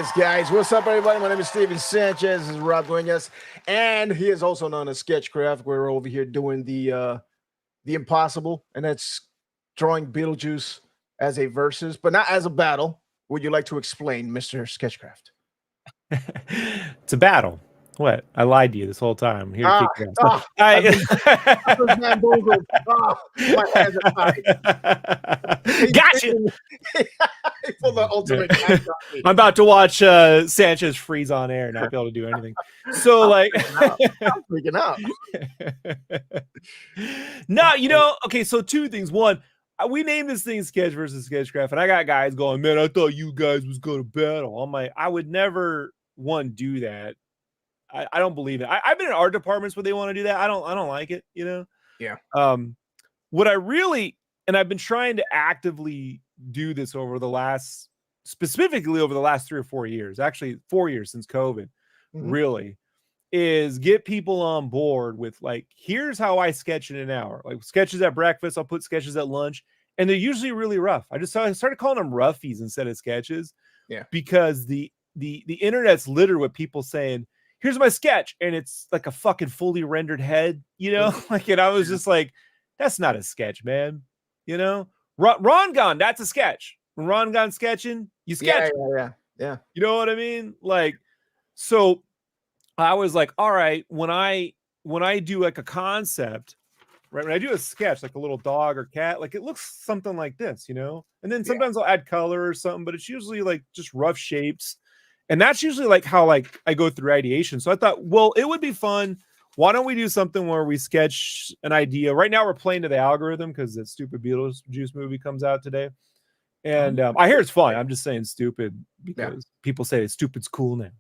Yes, guys. What's up, everybody? My name is Steven Sanchez. This is Rob Duenas, and he is also known as SketchCraft. We're over here doing the impossible, and that's drawing Beetlejuice as a versus, but not as a battle. Would you like to explain, Mr. SketchCraft? It's a battle. What? I lied to you this whole time. Here, kick your ass. My hands are tied. Gotcha. For the ultimate. I'm about to watch Sanchez freeze on air and not be able to do anything. So, I'm freaking out. No, okay. So two things. One, we named this thing Sketch versus SketchCraft, and I got guys going, man, I thought you guys was going to battle. I'm like, I would never do that. I don't believe it. I've been in art departments where they want to do that. I don't like it, Yeah. What I really, and I've been trying to actively do this specifically over the last 3 or 4 years, actually 4 years since COVID, really, is get people on board with like, here's how I sketch in an hour. Like sketches at breakfast, I'll put sketches at lunch, and they're usually really rough. I started calling them roughies instead of sketches. Yeah. Because the internet's littered with people saying, here's my sketch, and it's like a fucking fully rendered head, like, and I was just like, that's not a sketch, man. Ron Gon, that's a sketch. When Ron Gon sketching, you sketch. Yeah. You know what I mean? Like, so I was like, all right, when I do like a concept, right, when I do a sketch, like a little dog or cat, like it looks something like this, and then sometimes I'll add color or something, but it's usually like just rough shapes. And that's usually like how like I go through ideation. So I thought, well, it would be fun. Why don't we do something where we sketch an idea? Right now we're playing to the algorithm because that stupid Beetlejuice movie comes out today. And I hear it's fun. I'm just saying stupid because people say stupid's cool now.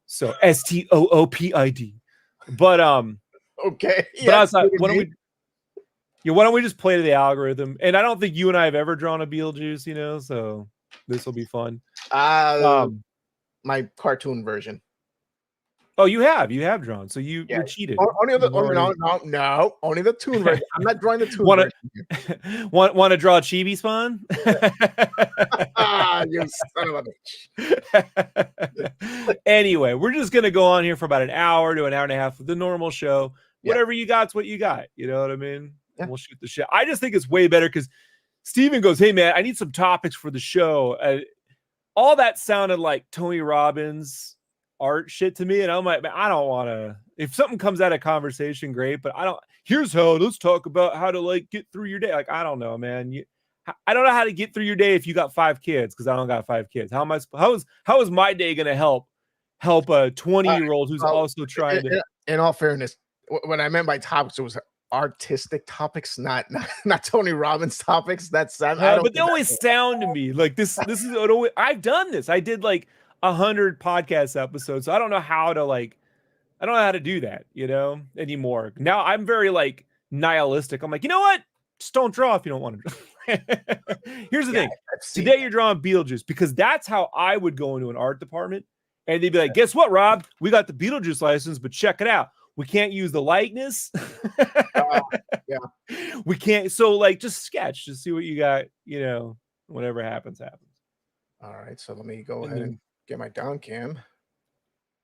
So STOOPID. But okay. But I was like, why don't we just play to the algorithm? And I don't think you and I have ever drawn a Beetlejuice, so this will be fun. My cartoon version. Oh, you have drawn, so you cheated. Only the toon version. I'm not drawing the toon version. Want to draw Chibi Spawn? You son of a bitch. Anyway, we're just gonna go on here for about an hour to an hour and a half of the normal show. Whatever you got's what you got. You know what I mean? Yeah. We'll shoot the shit. I just think it's way better because Steven goes, "Hey man, I need some topics for the show." All that sounded like Tony Robbins art shit to me. And I'm like, man, I don't want to, if something comes out of conversation, great, but let's talk about how to like get through your day. Like, I don't know, man. I don't know how to get through your day if you got 5 kids, because I don't got 5 kids. How is my day going to help a 20-year-old who's also trying to. In all fairness, what I meant by topics, it was artistic topics, not Tony Robbins topics. That's but they always sound to me like this is I've done this. I did like 100 podcast episodes, so I don't know how to do that anymore. Now I'm very like nihilistic. I'm like, you know what, just don't draw if you don't want to draw. Here's the thing, today you're drawing Beetlejuice, because that's how I would go into an art department and they'd be like, guess what, Rob, we got the Beetlejuice license, but check it out, we can't use the likeness. We can't. So like, just sketch, just see what you got, whatever happens. All right. So let me go ahead and get my down cam.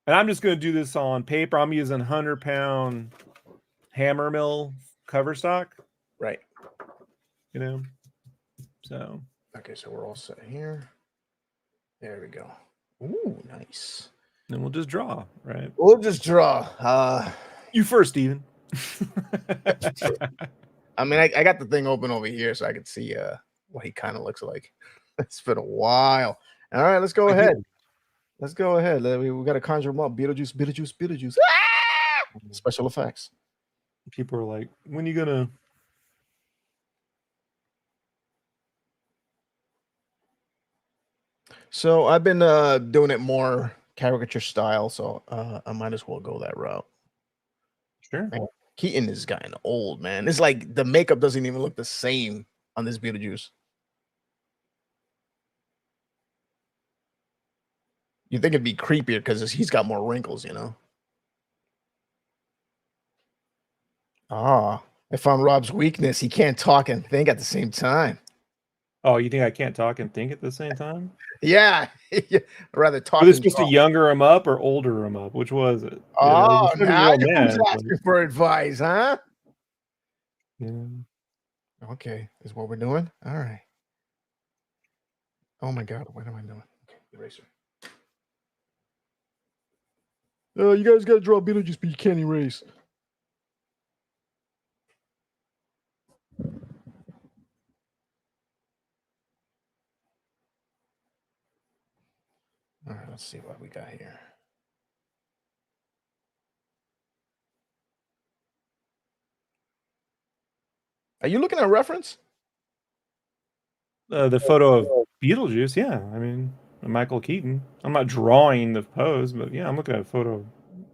And I'm just going to do this on paper. I'm using 100-pound hammer mill cover stock. Right. So. Okay. So we're all set here. There we go. Ooh, nice. And we'll just draw, right? We'll just draw. You first, Steven. I mean, I got the thing open over here so I can see what he kind of looks like. It's been a while. All right, let's go ahead. We got to conjure him up. Beetlejuice. Ah! Special effects. People are like, when are you gonna? So I've been doing it more caricature style, so I might as well go that route. Sure. Man, Keaton is getting old, man. It's like the makeup doesn't even look the same on this Beetlejuice. You think it'd be creepier because he's got more wrinkles, I found Rob's weakness. He can't talk and think at the same time. Oh, you think I can't talk and think at the same time? Yeah, rather Were they talking. supposed to younger him up or older him up? Which was it? I Oh, was trying to be now who's romantic. asking for advice, huh? Yeah. Okay, is what we're doing. All right. Oh my God, what am I doing? Okay, eraser. You guys got to draw Beetlejuice, but you can't erase. All right, let's see what we got here. Are you looking at reference? The photo of Beetlejuice, yeah. I mean, Michael Keaton. I'm not drawing the pose, but yeah, I'm looking at a photo.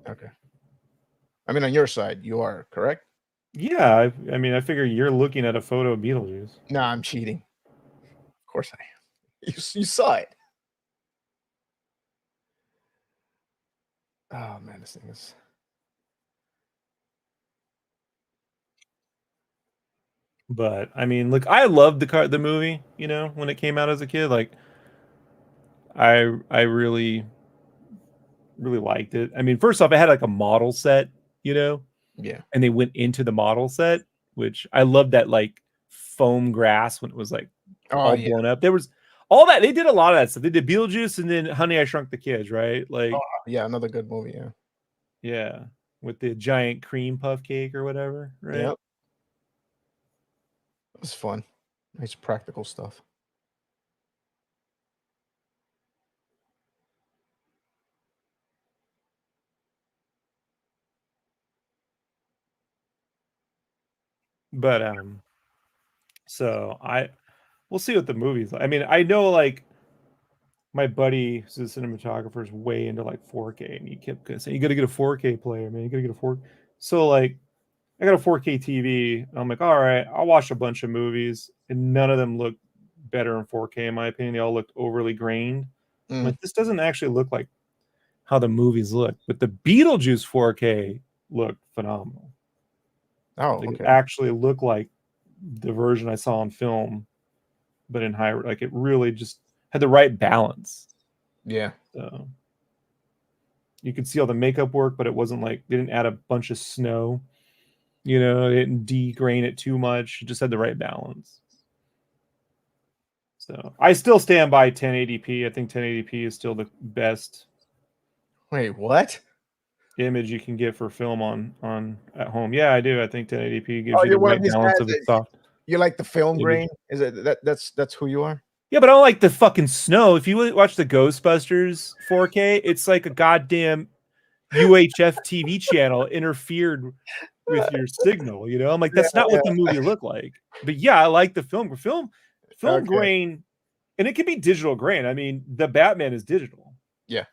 Okay. I mean, on your side, you are correct. Yeah, I mean, I figure you're looking at a photo of Beetlejuice. No, I'm cheating. Of course I am. You saw it. Oh man, this thing is. But I mean, look, I loved the movie. You know, when it came out as a kid, like I really liked it. I mean, first off, it had like a model set, you know, Yeah. and they went into the model set, which I love that like foam grass when it was like Oh all yeah. blown up. There was all that they did a lot of that stuff. They did Beetlejuice and then Honey I Shrunk the Kids, right? Like Oh yeah, another good movie. Yeah. yeah, with the giant cream puff cake or whatever, right? Yep. It was fun. Nice practical stuff. But so we'll see what the movie's like. I mean, I know like my buddy who's a cinematographer is way into like 4K and he kept saying you got to get a 4K player, man. You got to get a 4. So like I got a 4K TV. I'm like, all right, I'll watch a bunch of movies, and none of them look better in 4K in my opinion. They all looked overly grained. I'm Mm. like, this doesn't actually look like how the movies look. But the Beetlejuice 4K looked phenomenal. Oh, Like it okay. actually looked like the version I saw on film, but in higher. Like it really just had the right balance. Yeah. So you could see all the makeup work, but it wasn't like they didn't add a bunch of snow. You know, it didn't degrain it too much. It just had the right balance. So I still stand by 1080p. I think 1080p is still the best Wait, what? image you can get for film on at home. Yeah, I do. I think 1080p gives Oh, you you're the one of right these balance guys of the that soft you like the film image. grain? Is it that's who you are? Yeah, but I don't like the fucking snow. If you watch the Ghostbusters 4K, it's like a goddamn UHF TV channel interfered with your signal. You know, I'm like, Yeah, that's not what yeah. the movie looked like. But yeah, I like the film Okay. grain, and it can be digital grain. I mean, the Batman is digital, Yeah.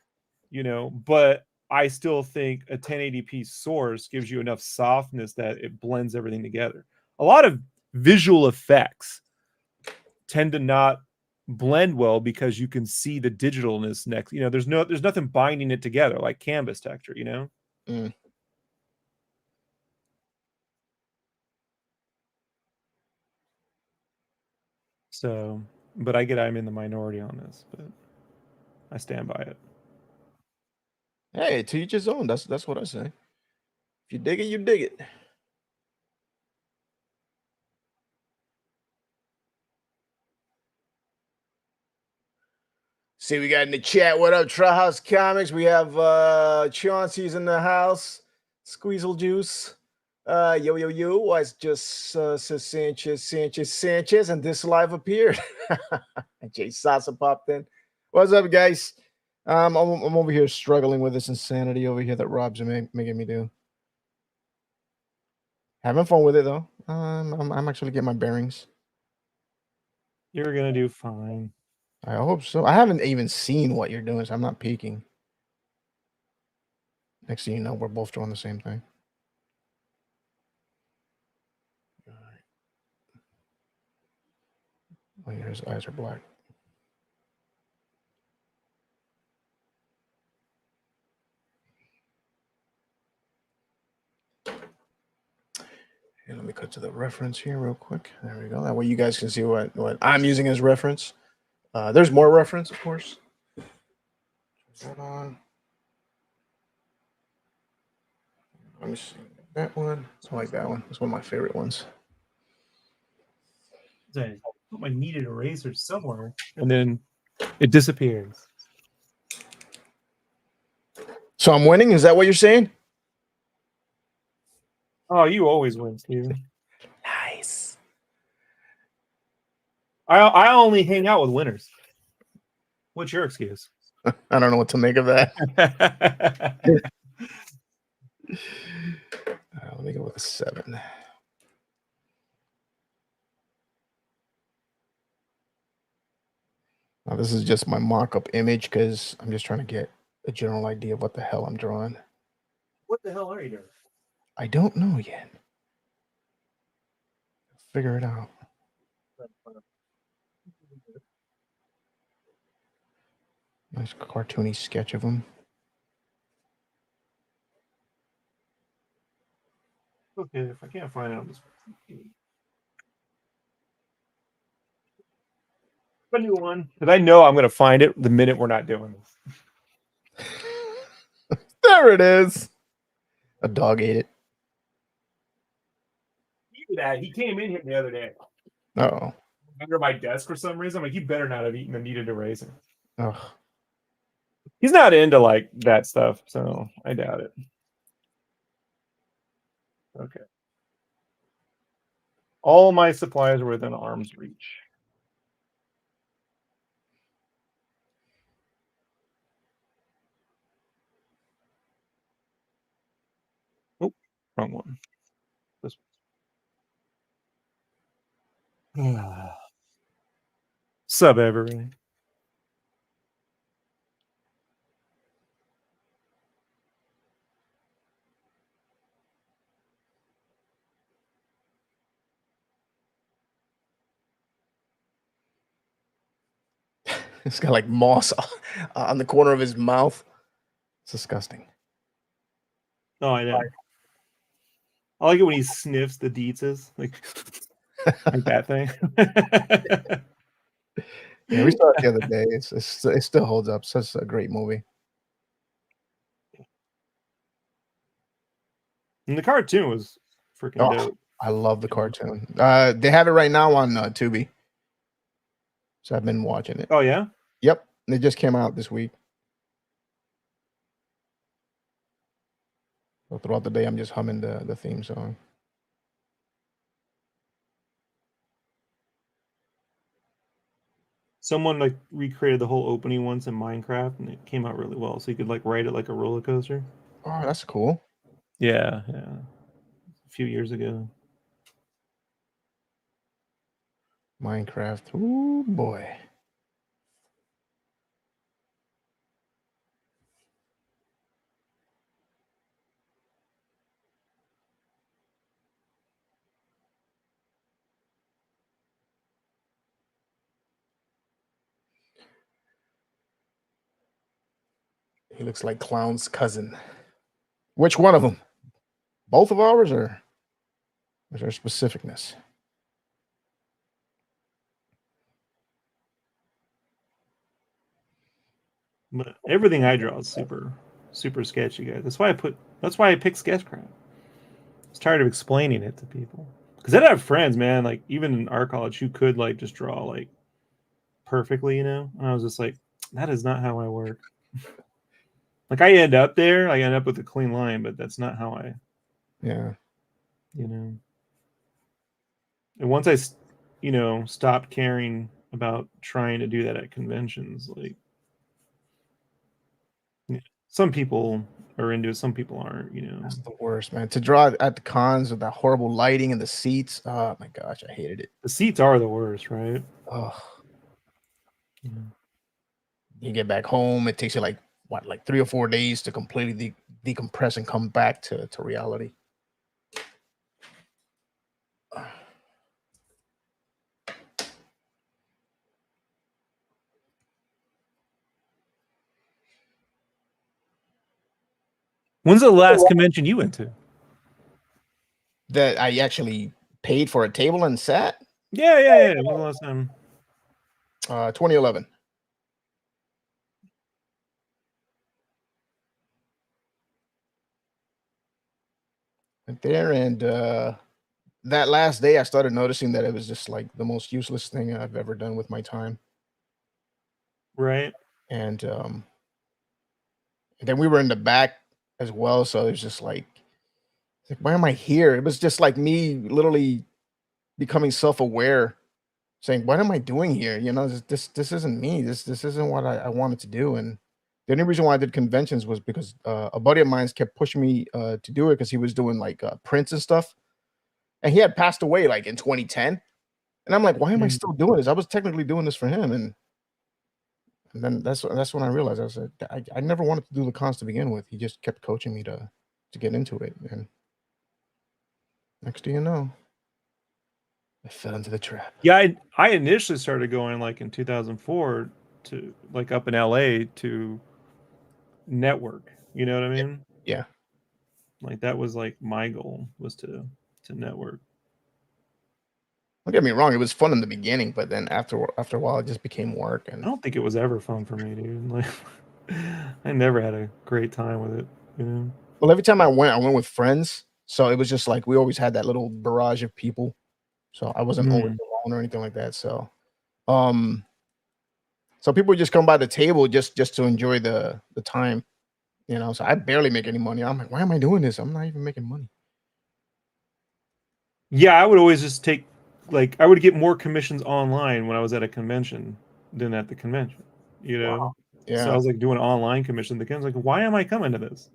you know, but I still think a 1080p source gives you enough softness that it blends everything together. A lot of visual effects tend to not blend well because you can see the digitalness next. You know, there's nothing binding it together like canvas texture, you know? Mm. So, but I get I'm in the minority on this, but I stand by it. Hey, to each his own. That's what I say. If you dig it, you dig it. See, we got in the chat. What up, Try House Comics? We have Chauncey's in the house. Squeezle Juice. Yo, yo, yo. I just says Sanchez, and this live appeared. Jay Sasa popped in. What's up, guys? I'm over here struggling with this insanity over here that Rob's making me do. Having fun with it though. I'm actually getting my bearings. You're gonna do fine. I hope so. I haven't even seen what you're doing, so I'm not peeking. Next thing you know, we're both drawing the same thing. All right. Oh, yeah, his eyes are black. Here, let me cut it to the reference here real quick. There we go. That way you guys can see what I'm using as reference. There's more reference, of course. Hold on. Let me see that one. I like that one. It's one of my favorite ones. I put my kneaded eraser somewhere, and then it disappears. So I'm winning. Is that what you're saying? Oh, you always win, Steven. Nice. I only hang out with winners. What's your excuse? I don't know what to make of that. Let me go with a 7. Now, this is just my mock-up image because I'm just trying to get a general idea of what the hell I'm drawing. What the hell are you doing? I don't know yet. Figure it out. Nice cartoony sketch of him. Okay, if I can't find it, I'll just a new one. Because I know I'm going to find it the minute we're not doing this. There it is. A dog ate it. That he came in here the other day. Oh. Under my desk for some reason. I'm like, you better not have eaten a kneaded eraser. Ugh. He's not into like that stuff, so I doubt it. Okay. All my supplies are within arm's reach. Oh, wrong one. This one. Sub everybody. It's got like moss on the corner of his mouth. It's disgusting. Oh, I know. I like it when he sniffs the deetzes, like that thing. Yeah, we saw it the other day. It still holds up. Such a great movie. And the cartoon was freaking dope. I love the cartoon. They have it right now on Tubi. So I've been watching it. Oh yeah? Yep. It just came out this week. So throughout the day, I'm just humming the theme song. Someone like recreated the whole opening once in Minecraft, and it came out really well. So you could like ride it like a roller coaster. Oh, that's cool. Yeah. A few years ago. Minecraft. Ooh, boy. He looks like Clown's cousin. Which one of them? Both of ours, or is there specificness? But everything I draw is super sketchy, guys. That's why I picked SketchCraft. I was tired of explaining it to people. Because I have friends, man, like even in our college who could like just draw like perfectly, And I was just like, that is not how I work. Like I end up with a clean line, but that's not how I. Yeah. And once I, stopped caring about trying to do that at conventions, like some people are into it, some people aren't, That's the worst, man. To draw at the cons with that horrible lighting and the seats. Oh my gosh, I hated it. The seats are the worst, right? Oh. You get back home, it takes you like 3 or 4 days to completely decompress and come back to reality. When's the last convention you went to? That I actually paid for a table and sat? Yeah. When was the last time? 2011. Right there, and that last day, I started noticing that it was just like the most useless thing I've ever done with my time. Right. And then we were in the back as well, so it was just like, why am I here? It was just like me literally becoming self-aware, saying, "What am I doing here?" You know, this isn't me. This isn't what I wanted to do. And the only reason why I did conventions was because a buddy of mine kept pushing me to do it because he was doing like prints and stuff, and he had passed away like in 2010. And I'm like, why am I Mm. still doing this? I was technically doing this for him, and then that's when I realized I said I never wanted to do the cons to begin with. He just kept coaching me to get into it, and next thing you know, I fell into the trap. Yeah, I initially started going like in 2004 to like up in LA to network. You know what I mean? Yeah. Like that was like my goal was to network. Don't get me wrong, it was fun in the beginning, but then after a while, it just became work. I And don't think it was ever fun for me, dude. Like I never had a great time with it, you know. well, every time I went with friends, so it was just like we always had that little barrage of people. So I wasn't always Mm. alone or anything like that. Um, so people would just come by the table just to enjoy the time, you know. So I barely make any money. I'm like, why am I doing this? I'm not even making money. Yeah, I would always just take like I would get more commissions online when I was at a convention than at the convention, you know. So I Yeah. was like doing online commission. The convention like, why am I coming to this?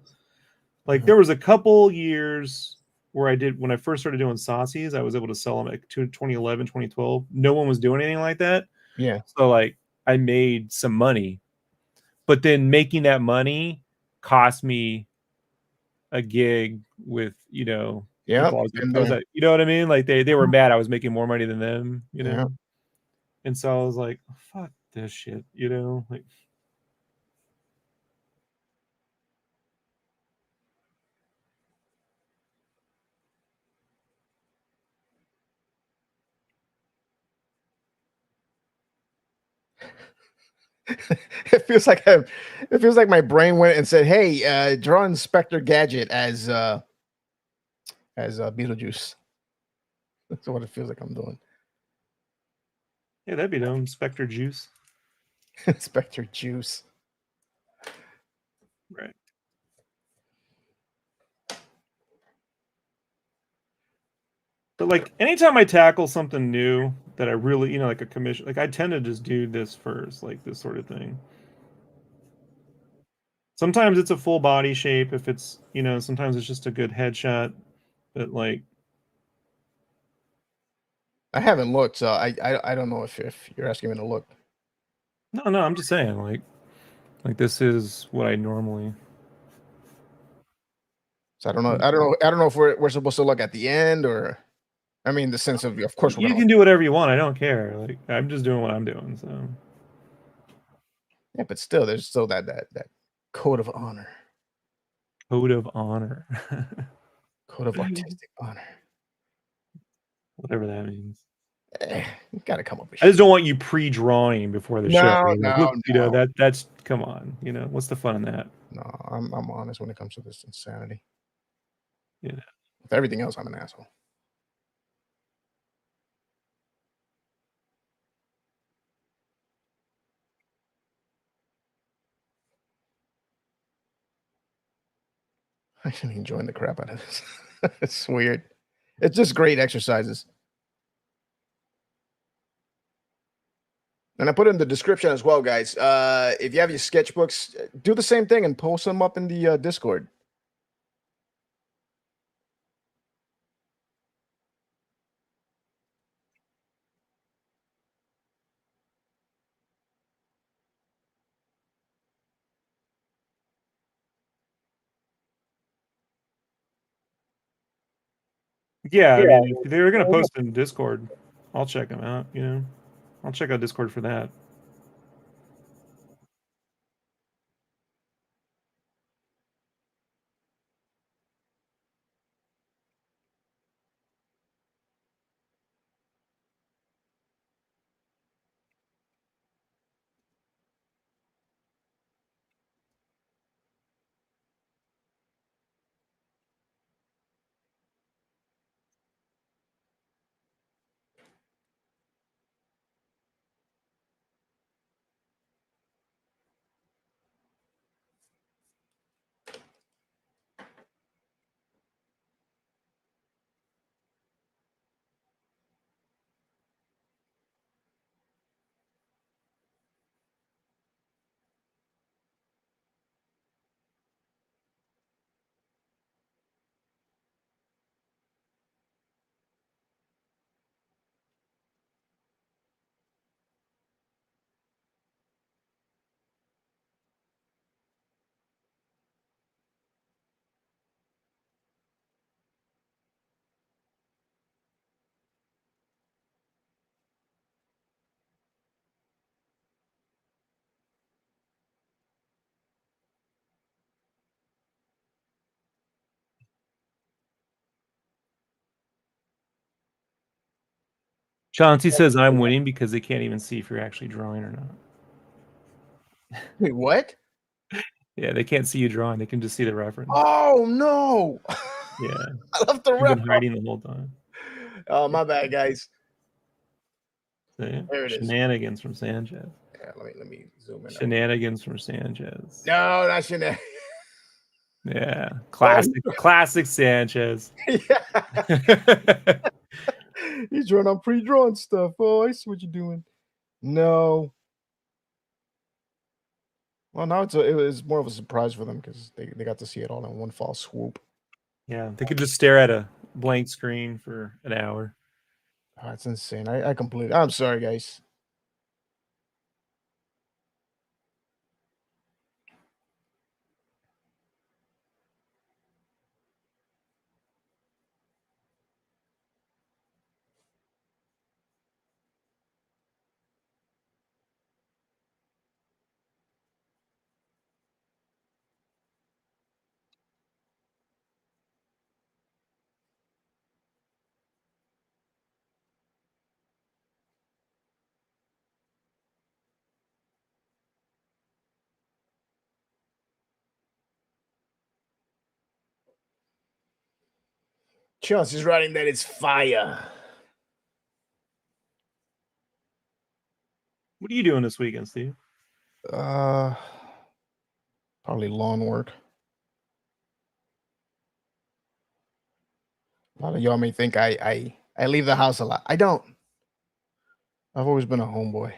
Like Mhm. there was a couple years where I did when I first started doing saucies, I was able to sell them like 2011, 2012. No one was doing anything like that. Yeah. So like I made some money, but then making that money cost me a gig with, you know, Yep. people And I was then at, you know what I mean? Like they were mad I was making more money than them, you yeah. know? And so I was like, fuck this shit, you know? Like it feels like it feels like my brain went and said, "Hey, draw Inspector Gadget as Beetlejuice." That's what it feels like I'm doing. yeah, that'd be dumb. Spectre juice. Inspector Juice. Right. But like anytime I tackle something new that I really, you know, like a commission, like I tend to just do this first, like this sort of thing. Sometimes it's a full body shape if it's, you know, sometimes it's just a good headshot. But like, I haven't looked, so I don't know if you're asking me to look. no, I'm just saying, like this is what I normally. So I don't know if we're supposed to look at the end or I mean the sense of course we're You gonna can do whatever you want. I don't care. Like I'm just doing what I'm doing. So yeah, but still there's still that code of honor, code of honor, code of artistic honor. whatever that means. You gotta come up with I just shit. don't want you pre-drawing before the show. No, Like, no, look, you know no, that's come on. You know what's the fun in that? no. I'm honest when it comes to this insanity. You know. With everything else, I'm an asshole. I'm actually enjoying the crap out of this. It's weird. It's just great exercises. And I put it in the description as well, guys. If you have your sketchbooks, do the same thing and post them up in the Discord. Yeah, I mean, if they were gonna post in Discord, I'll check them out. You know, I'll check out Discord for that. Chauncey says I'm winning because they can't even see if you're actually drawing or not. Wait, what? Yeah, they can't see you drawing. They can just see the reference. Oh no! Yeah, I left the you've been ref. hiding the whole time. Oh, my bad, guys. See? There it is. Shenanigans from Sanchez. Yeah, let me zoom in. Shenanigans from Sanchez. No, not shenanigans. Yeah, classic Sanchez. Yeah. He's drawing on pre-drawn stuff. Oh, I see what you're doing. No. Well, now it was more of a surprise for them because they got to see it all in one fall swoop. Yeah, they could just stare at a blank screen for an hour. Oh, that's insane. I completely. I'm sorry, guys. Chelsea's writing that it's fire. What are you doing this weekend, Steve? Probably lawn work. A lot of y'all may think I leave the house a lot. I don't. I've always been a homeboy.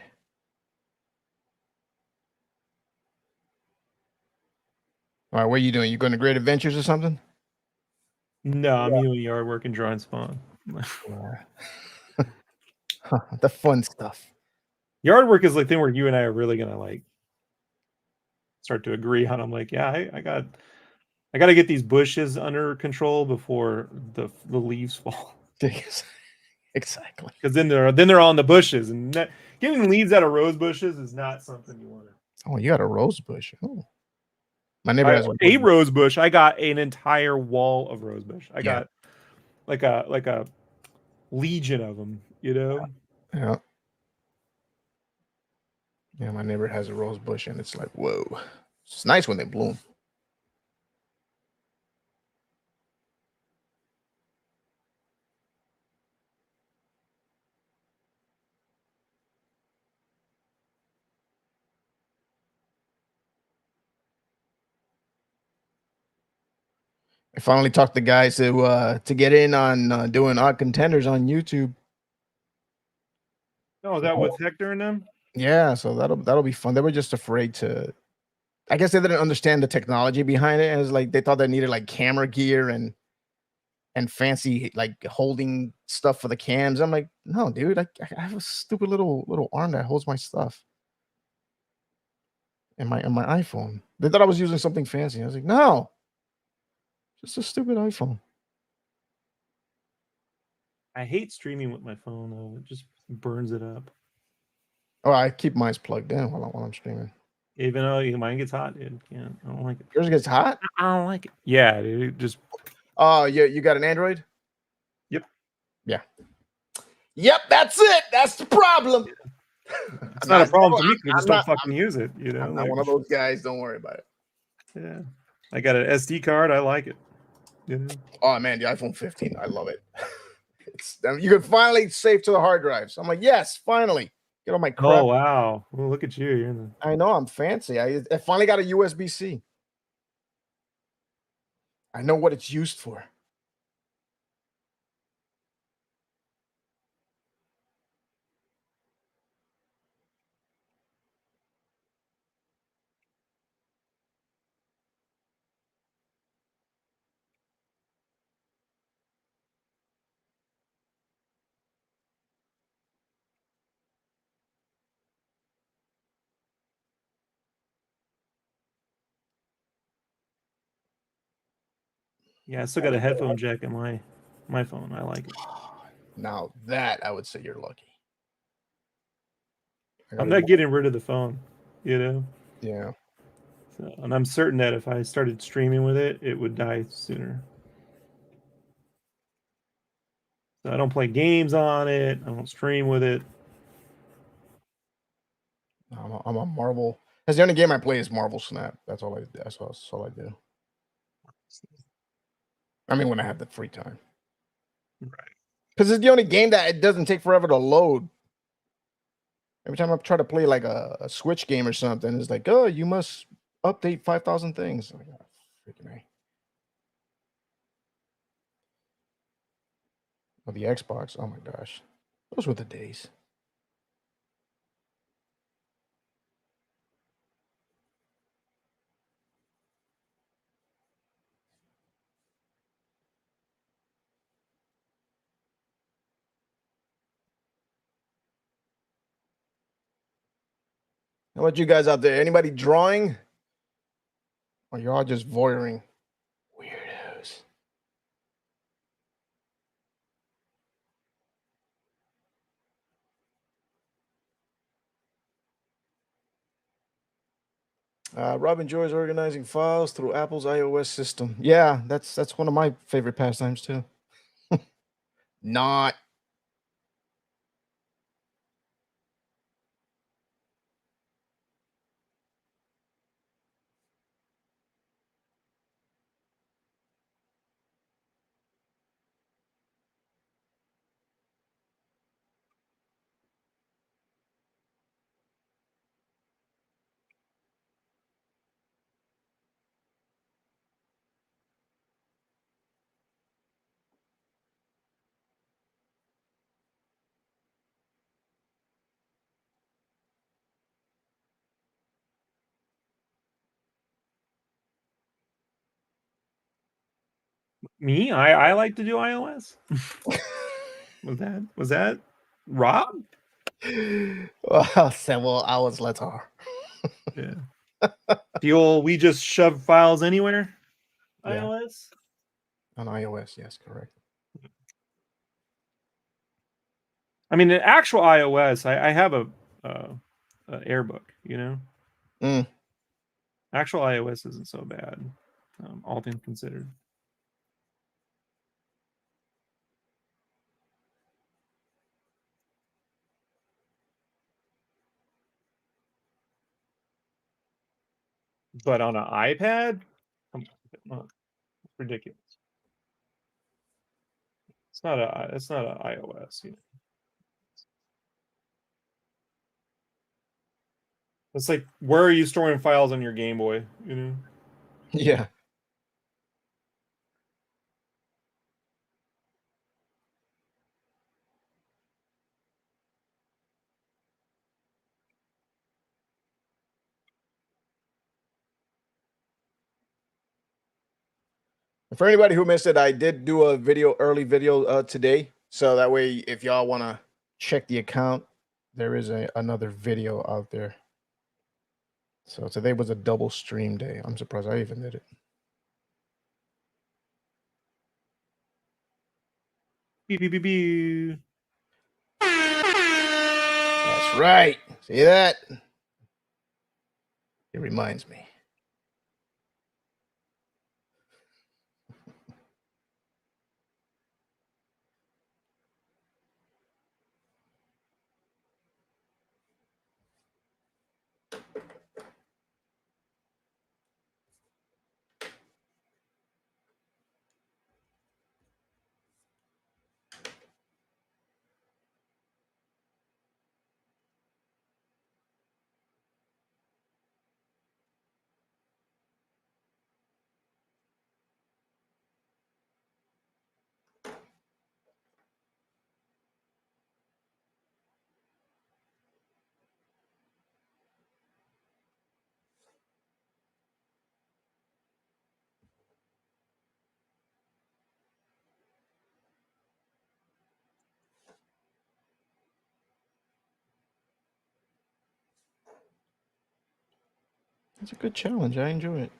All right, what are you doing? You going to Great Adventures or something? No, I'm doing yard work and drawing spawn. The fun stuff. Yard work is like thing where you and I are really gonna like start to agree on. I'm like, yeah, I got to get these bushes under control before the leaves fall. Exactly. Because then they're on the bushes, and getting leaves out of rose bushes is not something you want to. Oh, you got a rose bush. Oh. My neighbor has a rose bush. I got an entire wall of rose bush. I got like a legion of them, you know? Yeah. Yeah, my neighbor has a rose bush, and it's like, whoa. It's nice when they bloom. I finally talked to guys to get in on doing odd contenders on YouTube. Oh, is that with Hector and them? Yeah, so that'll be fun. They were just afraid to. I guess they didn't understand the technology behind it. It was like they thought they needed like camera gear and fancy like holding stuff for the cams. I'm like, no, dude, I have a stupid little arm that holds my stuff. And my iPhone. They thought I was using something fancy. I was like, no, just a stupid iPhone. I hate streaming with my phone though. It just burns it up. Oh, I keep mine plugged in while I'm streaming. Even though mine gets hot, dude. Yeah, I don't like it. Yours gets hot? I don't like it. Yeah, dude. It just. Oh, you got an Android? Yep. Yeah. Yep, that's it. That's the problem. It's not a problem for me. You just don't fucking use it. You know, I'm not one of those guys. Don't worry about it. Yeah, I got an SD card. I like it. You know? Oh man, the iPhone 15. I love it. You can finally save to the hard drive. So I'm like, yes, finally. Get all my crap. Oh wow! Well, look at you. You're in the... I know I'm fancy. I finally got a USB-C. I know what it's used for. Yeah, I still got a headphone jack in my phone. I like it. Now that I would say you're lucky. I'm not getting rid of the phone, you know? Yeah. So, and I'm certain that if I started streaming with it, it would die sooner. So I don't play games on it. I don't stream with it. I'm a Marvel. That's the only game I play is Marvel Snap. That's all I. That's all I do. I mean, when I have the free time. Right. Because it's the only game that it doesn't take forever to load. Every time I try to play like a Switch game or something, it's like, oh, you must update 5,000 things. Like, oh, freaking A. Oh, the Xbox. Oh my gosh. Those were the days. How about you guys out there? Anybody drawing? Or you're all just voyeuring? Weirdos. Rob enjoys organizing files through Apple's iOS system. Yeah, that's one of my favorite pastimes too. Not. Me? I like to do iOS. Was that Rob? Well, several hours later. Yeah. The old we just shove files anywhere. Yeah. iOS. On iOS, yes, correct. I mean, the actual iOS. I have a Airbook. You know, Mm. actual iOS isn't so bad, all things considered. But on an iPad, come on, it's ridiculous. It's not a. It's not an iOS. You know, it's like where are you storing files on your Game Boy? You know. Yeah. For anybody who missed it, I did do a early video today. So that way, if y'all want to check the account, there is another video out there. So today was a double stream day. I'm surprised I even did it. Beep, beep, beep, beep. That's right. See that? It reminds me. It's a good challenge. I enjoy it.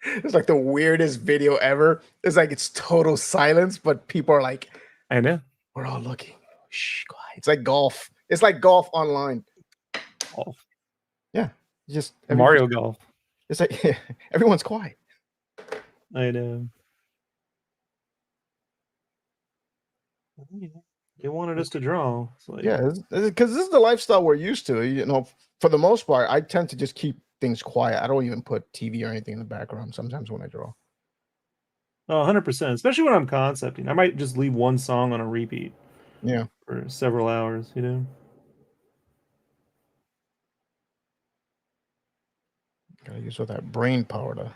It's like the weirdest video ever. It's like it's total silence, but people are like, I know. we're all looking. Shh, quiet. It's like golf. It's like golf online. Golf. Yeah. Just Mario Golf. it's like everyone's quiet. I know. They wanted us to draw. It's like, Yeah, because this is the lifestyle we're used to. You know, for the most part, I tend to just keep things quiet. I don't even put TV or anything in the background sometimes when I draw. oh, 100%. Especially when I'm concepting. I might just leave one song on a repeat Yeah. for several hours, you know? Gotta use all that brain power to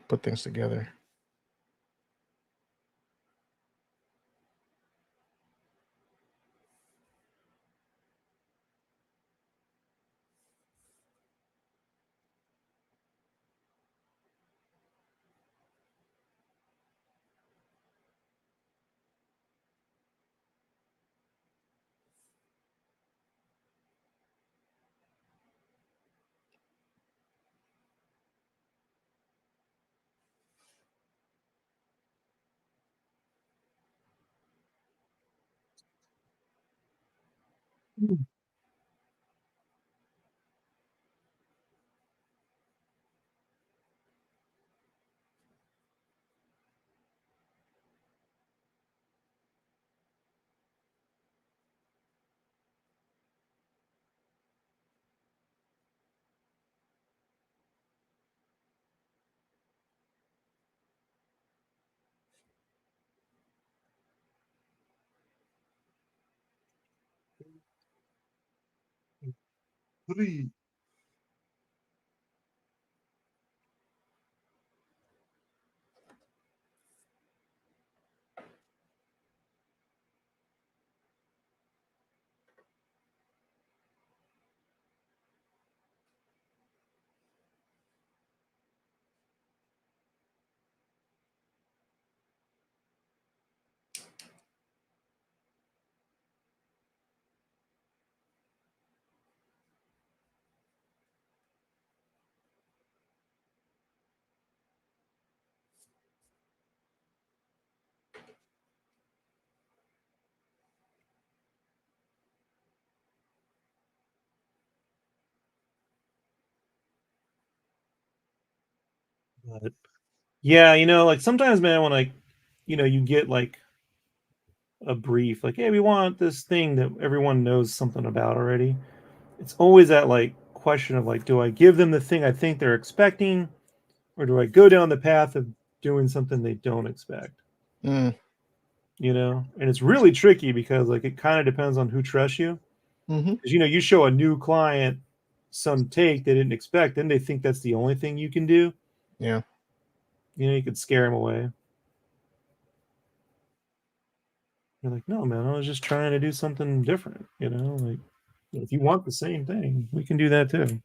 put things together. Three. But yeah, like sometimes, man, when like, you get like a brief, like, hey, we want this thing that everyone knows something about already. It's always that like question of like, do I give them the thing I think they're expecting, or do I go down the path of doing something they don't expect? Mm. And it's really tricky because like it kind of depends on who trusts you. Hmm. Because you show a new client some take they didn't expect, then they think that's the only thing you can do. Yeah. You could scare them away. You're like, no, man, I was just trying to do something different. Like if you want the same thing, we can do that too.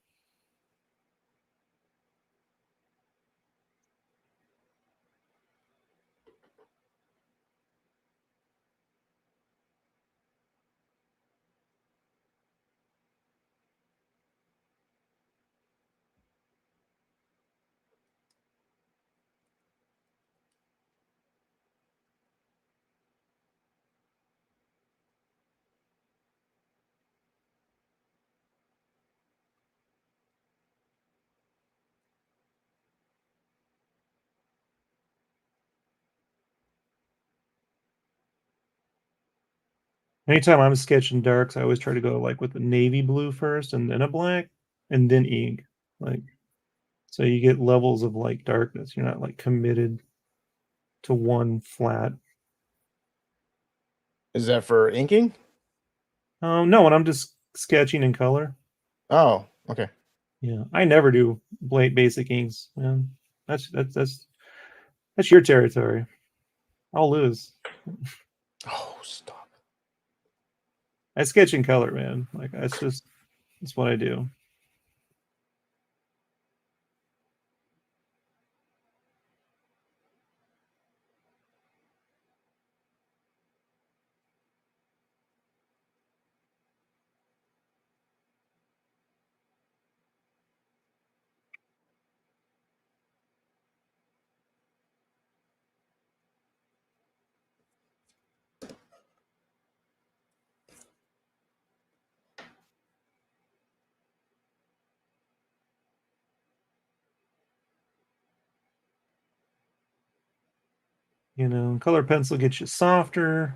Anytime I'm sketching darks, I always try to go like with a navy blue first and then a black and then ink. Like so you get levels of like darkness. You're not like committed to one flat. Is that for inking? No, when I'm just sketching in color. Oh, okay. Yeah. I never do basic inks, man. That's your territory. I'll lose. Oh, stop. I sketch in color, man. Like that's what I do. You know, color pencil gets you softer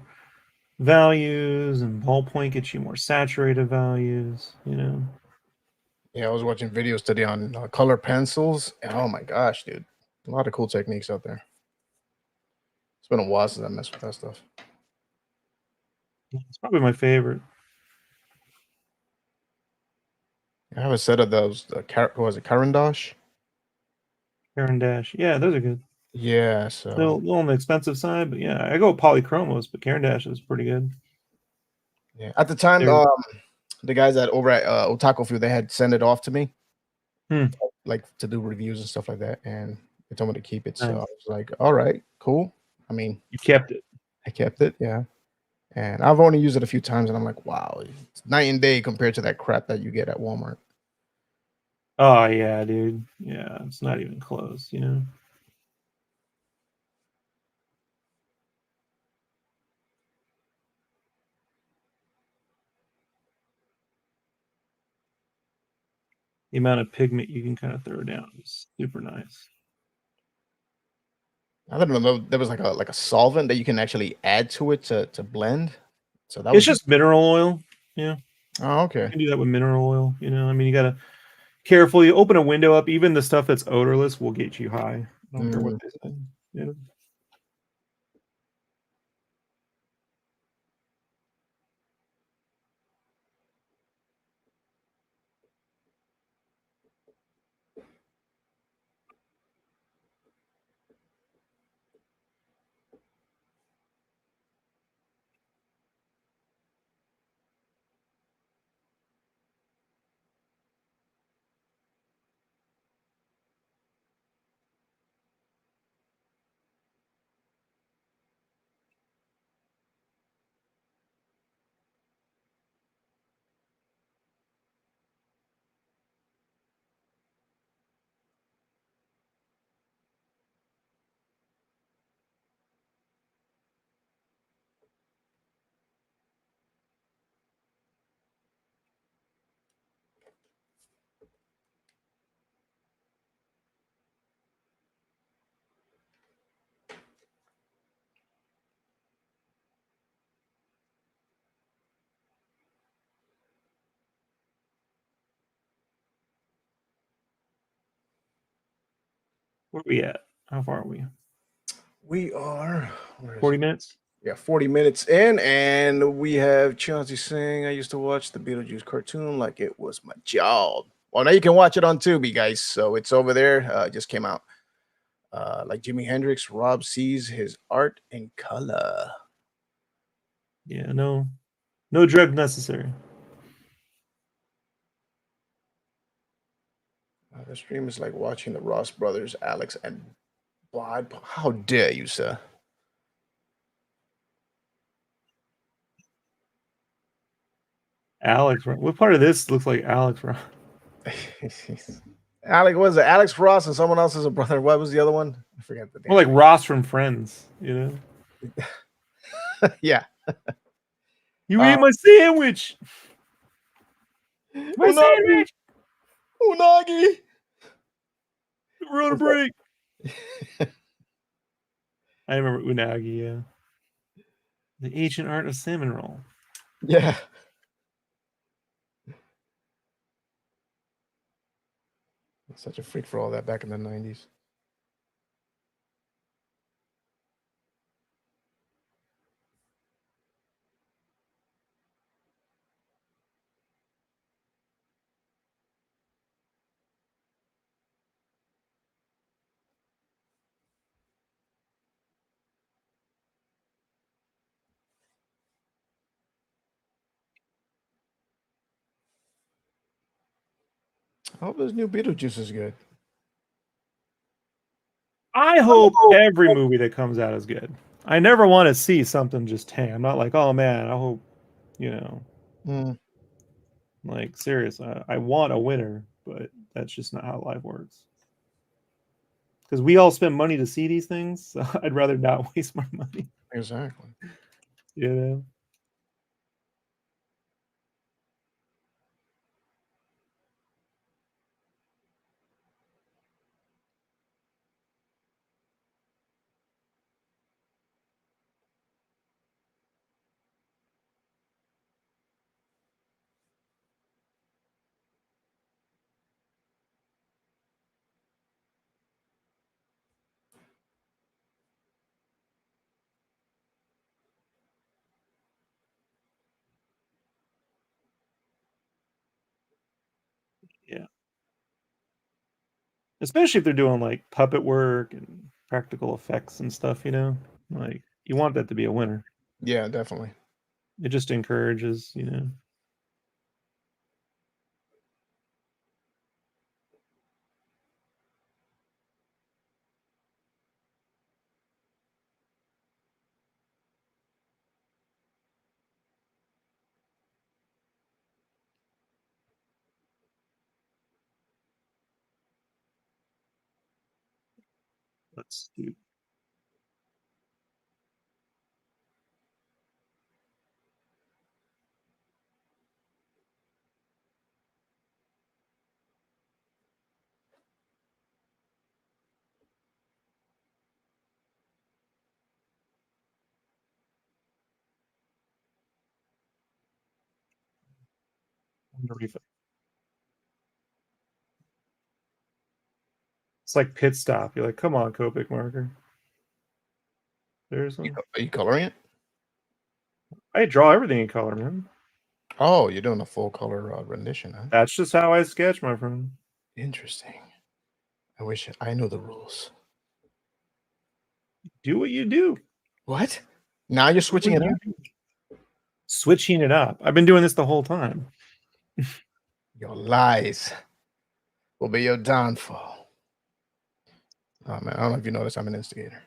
values, and ballpoint gets you more saturated values. You know. Yeah, I was watching videos today on color pencils. And oh my gosh, dude, a lot of cool techniques out there. It's been a while since I messed with that stuff. It's probably my favorite. I have a set of those. What was it, Carandash? Caran Dash. Yeah, those are good. Yeah, A so little on the expensive side, but yeah, I go with polychromos, but Caran Dash is pretty good. yeah. At the time, They're- the guys at over at Otaku Fuel, they had sent it off to me, Hmm. like to do reviews and stuff like that, and they told me to keep it. So I Nice. was like, all right, cool. I mean, You kept it. I kept it, yeah. And I've only used it a few times, and I'm like, wow, it's night and day compared to that crap that you get at Walmart. Oh yeah, dude. Yeah, it's not even close, you know. The amount of pigment you can kind of throw down is super nice. I don't know. There was like a solvent that you can actually add to it to blend. So that It's was just mineral oil. Yeah, oh, you okay. can do that with mineral oil. You know, I mean, you gotta carefully open a window up. Even the stuff that's odorless will get you high. I don't care what Mm. they say. You know? Where are we at? How far are we? We are where is 40 it? minutes. Yeah, 40 minutes in, and we have Chauncey saying, I used to watch the Beetlejuice cartoon like it was my job. Well, now you can watch it on Tubi, guys. So it's over there. It just came out. Like Jimi Hendrix, Rob sees his art in color. Yeah, no drug necessary. The stream is like watching the Ross brothers, Alex and Bod. How dare you, sir? Alex, what part of this looks like Alex? Alex, was it Alex Ross and someone else is a brother? What was the other one? I forget the More name. like Ross from Friends, you know? Yeah. You ate my sandwich. My Unagi. sandwich. Unagi. We're on a break. I remember unagi. Yeah, the ancient art of salmon roll. Yeah. Such a freak for all that back in the 90s. I hope this new Beetlejuice is good. I hope every movie that comes out is good. I never want to see something just tank. I'm not like, oh man, I hope, you know, Mm. like serious. I want a winner, but that's just not how life works. Because we all spend money to see these things, so I'd rather not waste my money. Exactly. You know. especially if they're doing like puppet work and practical effects and stuff. Like you want that to be a winner. Yeah, definitely. It just encourages, Let's do. It's like pit stop. You're like, come on, Copic marker. There's one. Are you coloring it? I draw everything in color, man. Oh, you're doing a full color rendition, huh? That's just how I sketch, my friend. Interesting. I wish I knew the rules. Do what you do. What? Now you're switching it up? Switching it up. I've been doing this the whole time. Your lies will be your downfall. Oh man, I don't know if you noticed I'm an instigator.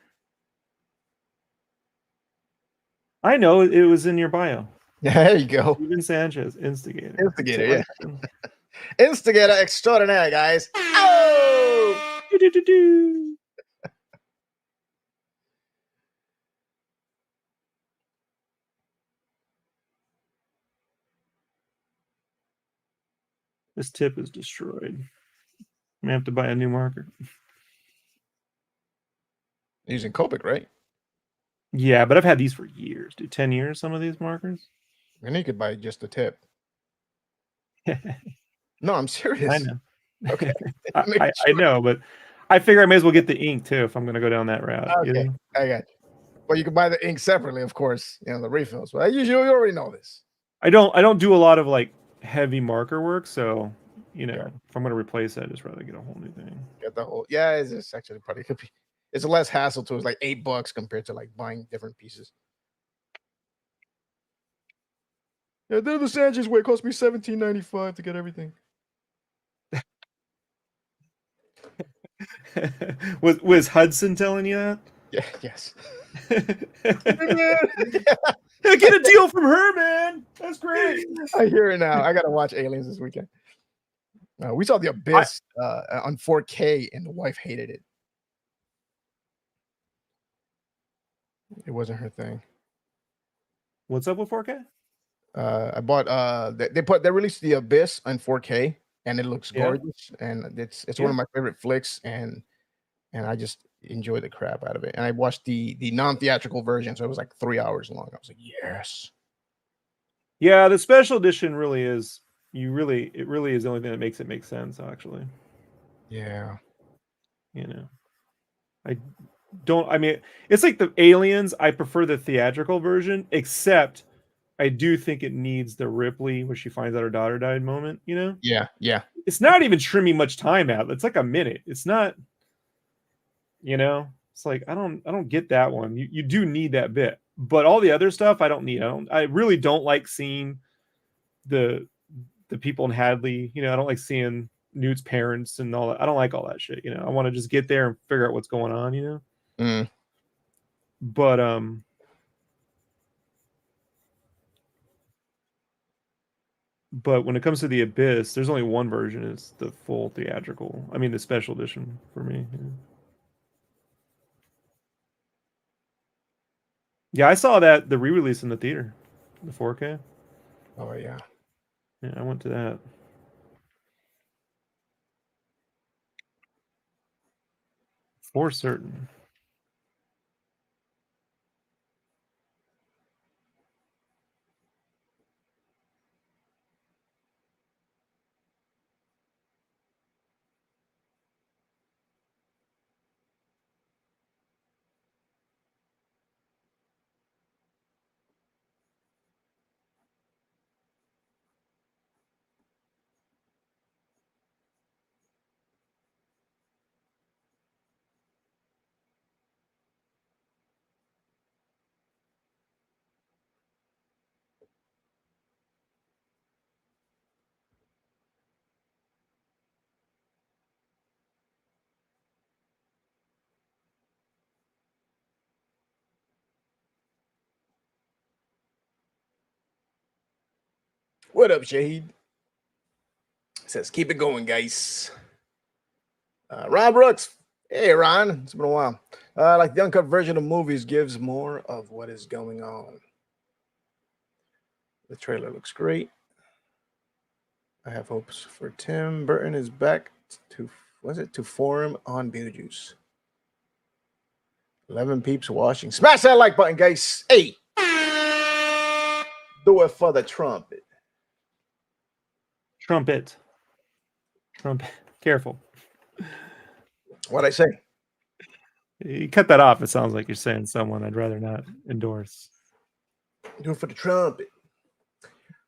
I know it was in your bio. There you go. Steven Sanchez, instigator. Instigator, yeah. Instigator extraordinaire, guys. Oh! This tip is destroyed. I'm gonna have to buy a new marker. Using Copic, right? Yeah, but I've had these for years, dude. 10 years, some of these markers. And you could buy just the tip. No, I'm serious. I know. Okay. I know, but I figure I may as well get the ink too if I'm gonna go down that route. Okay, I got you. Well, you can buy the ink separately, of course, the refills. But you already know this. I don't do a lot of like heavy marker work, so if I'm gonna replace it, I'd just rather get a whole new thing. Get the whole it's actually probably could be. It's a less hassle too. It's like $8 compared to like buying different pieces. Yeah, they're the Sanchez way. It cost me $17.95 to get everything. Was Hudson telling you that? Yeah, yes. Get a deal from her, man. That's great. I hear it now. I gotta watch Aliens this weekend. We saw The Abyss on 4K, and the wife hated it. It wasn't her thing. What's up with 4K? I bought they released The Abyss on 4K, and it looks gorgeous, and it's one of my favorite flicks, and I just enjoyed the crap out of it. And I watched the non-theatrical version, so it was like 3 hours long. I was like, yes. Yeah, the special edition really is. It really is the only thing that makes it make sense, actually. Yeah. I mean, it's like the Aliens. I prefer the theatrical version, except I do think it needs the Ripley where she finds out her daughter died moment. Yeah. It's not even trimming much time out. It's like a minute. It's not. It's like I don't get that one. You do need that bit, but all the other stuff I don't need. I really don't like seeing the people in Hadley. I don't like seeing Newt's parents and all that. I don't like all that shit. I want to just get there and figure out what's going on. But when it comes to The Abyss, there's only one version. It's the full theatrical. I mean, the special edition for me. Yeah, I saw that the re-release in the theater, the 4K. Oh yeah. Yeah, I went to that. For certain. What up, Shahid? Says, keep it going, guys. Ron Brooks. Hey, Ron. It's been a while. Like the uncut version of movies gives more of what is going on. The trailer looks great. I have hopes for Tim Burton is back to to form on Beetlejuice. 11 peeps watching. Smash that like button, guys. Hey, do it for the trumpet. Trumpet. Careful. What'd I say? You cut that off. It sounds like you're saying someone I'd rather not endorse. Do it for the trumpet.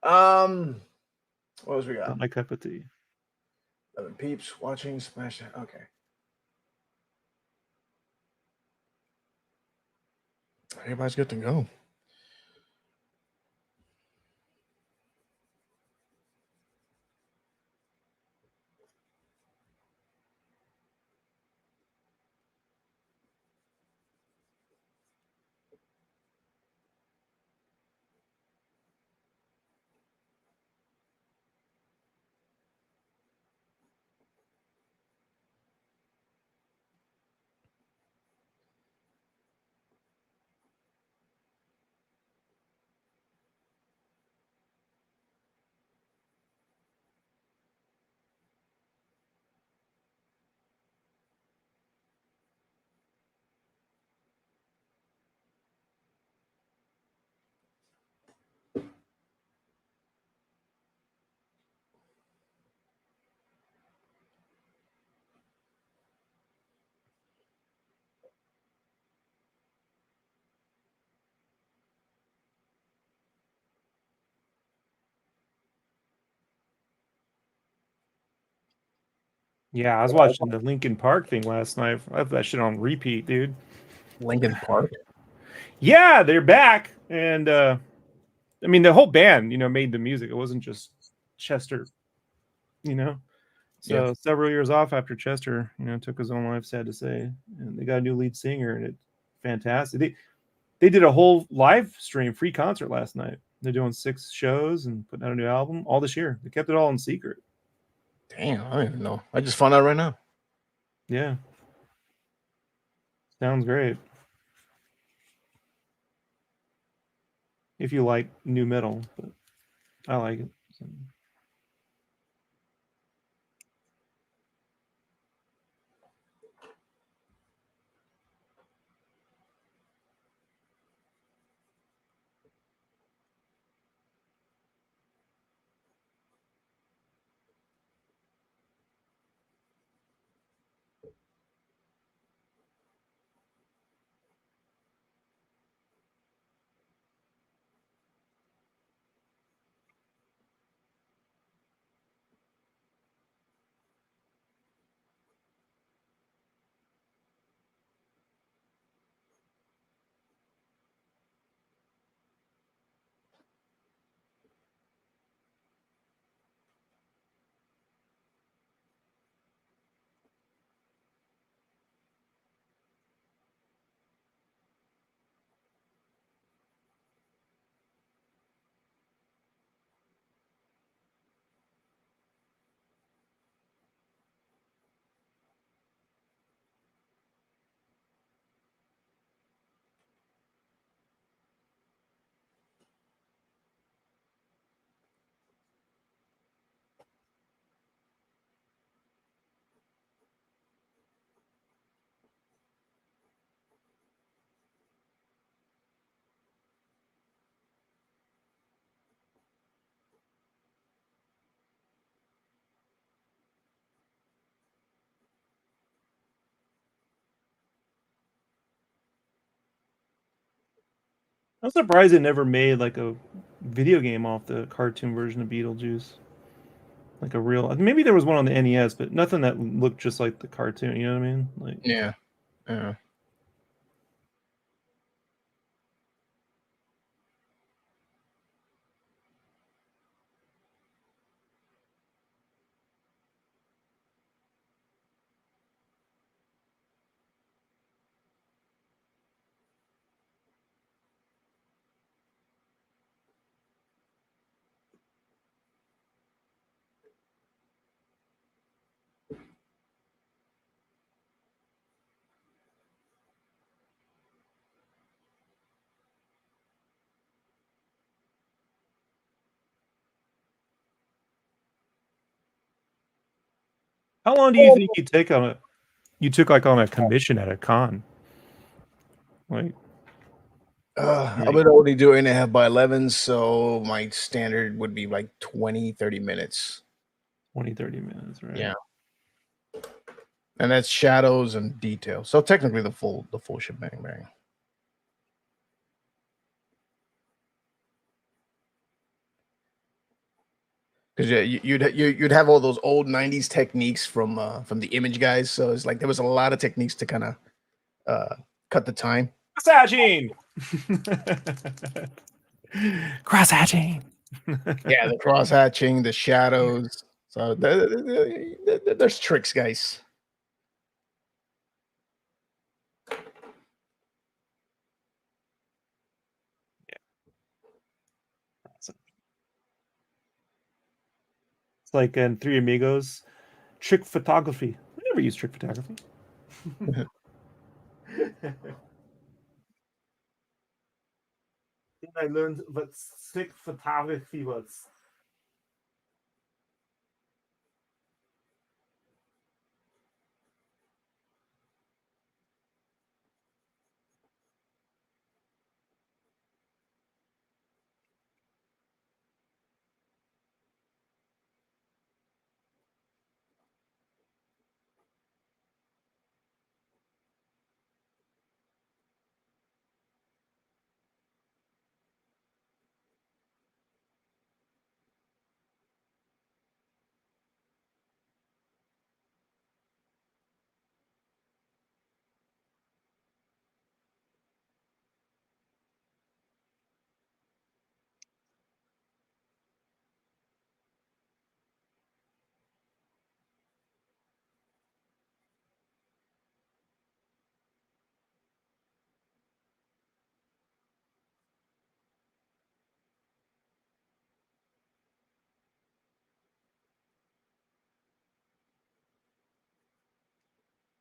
What else we got? Not my cup of tea. 11 peeps watching. Smash that. Okay. Everybody's good to go. Yeah, I was watching the Linkin Park thing last night. I have that shit on repeat, dude. Lincoln Park. Yeah, they're back. And I mean the whole band, made the music. It wasn't just Chester, So Yeah. several years off after Chester, took his own life, sad to say. And they got a new lead singer and it's fantastic. They did a whole live stream, free concert last night. They're doing 6 shows and putting out a new album all this year. They kept it all in secret. Damn, I don't even know. I just found out right now. Yeah. Sounds great. If you like new metal, but I like it. So. I'm surprised they never made like a video game off the cartoon version of Beetlejuice. Like a real, maybe there was one on the NES, but nothing that looked just like the cartoon. You know what I mean? Like, Yeah. Yeah. How long do you think you take on it? You took like on a commission at a con? Like, I would only do 8.5 by 11, so my standard would be like 20, 30 minutes. 20, 30 minutes, right? Yeah. And that's shadows and detail. So technically the full shebang bang. Because you'd have all those old 90s techniques from the image guys. So it's like there was a lot of techniques to kind of cut the time. Cross-hatching! Cross-hatching! Yeah, the cross hatching, the shadows. So there's tricks, guys. It's like in Three Amigos, trick photography. I never use trick photography. I learned what trick photography was.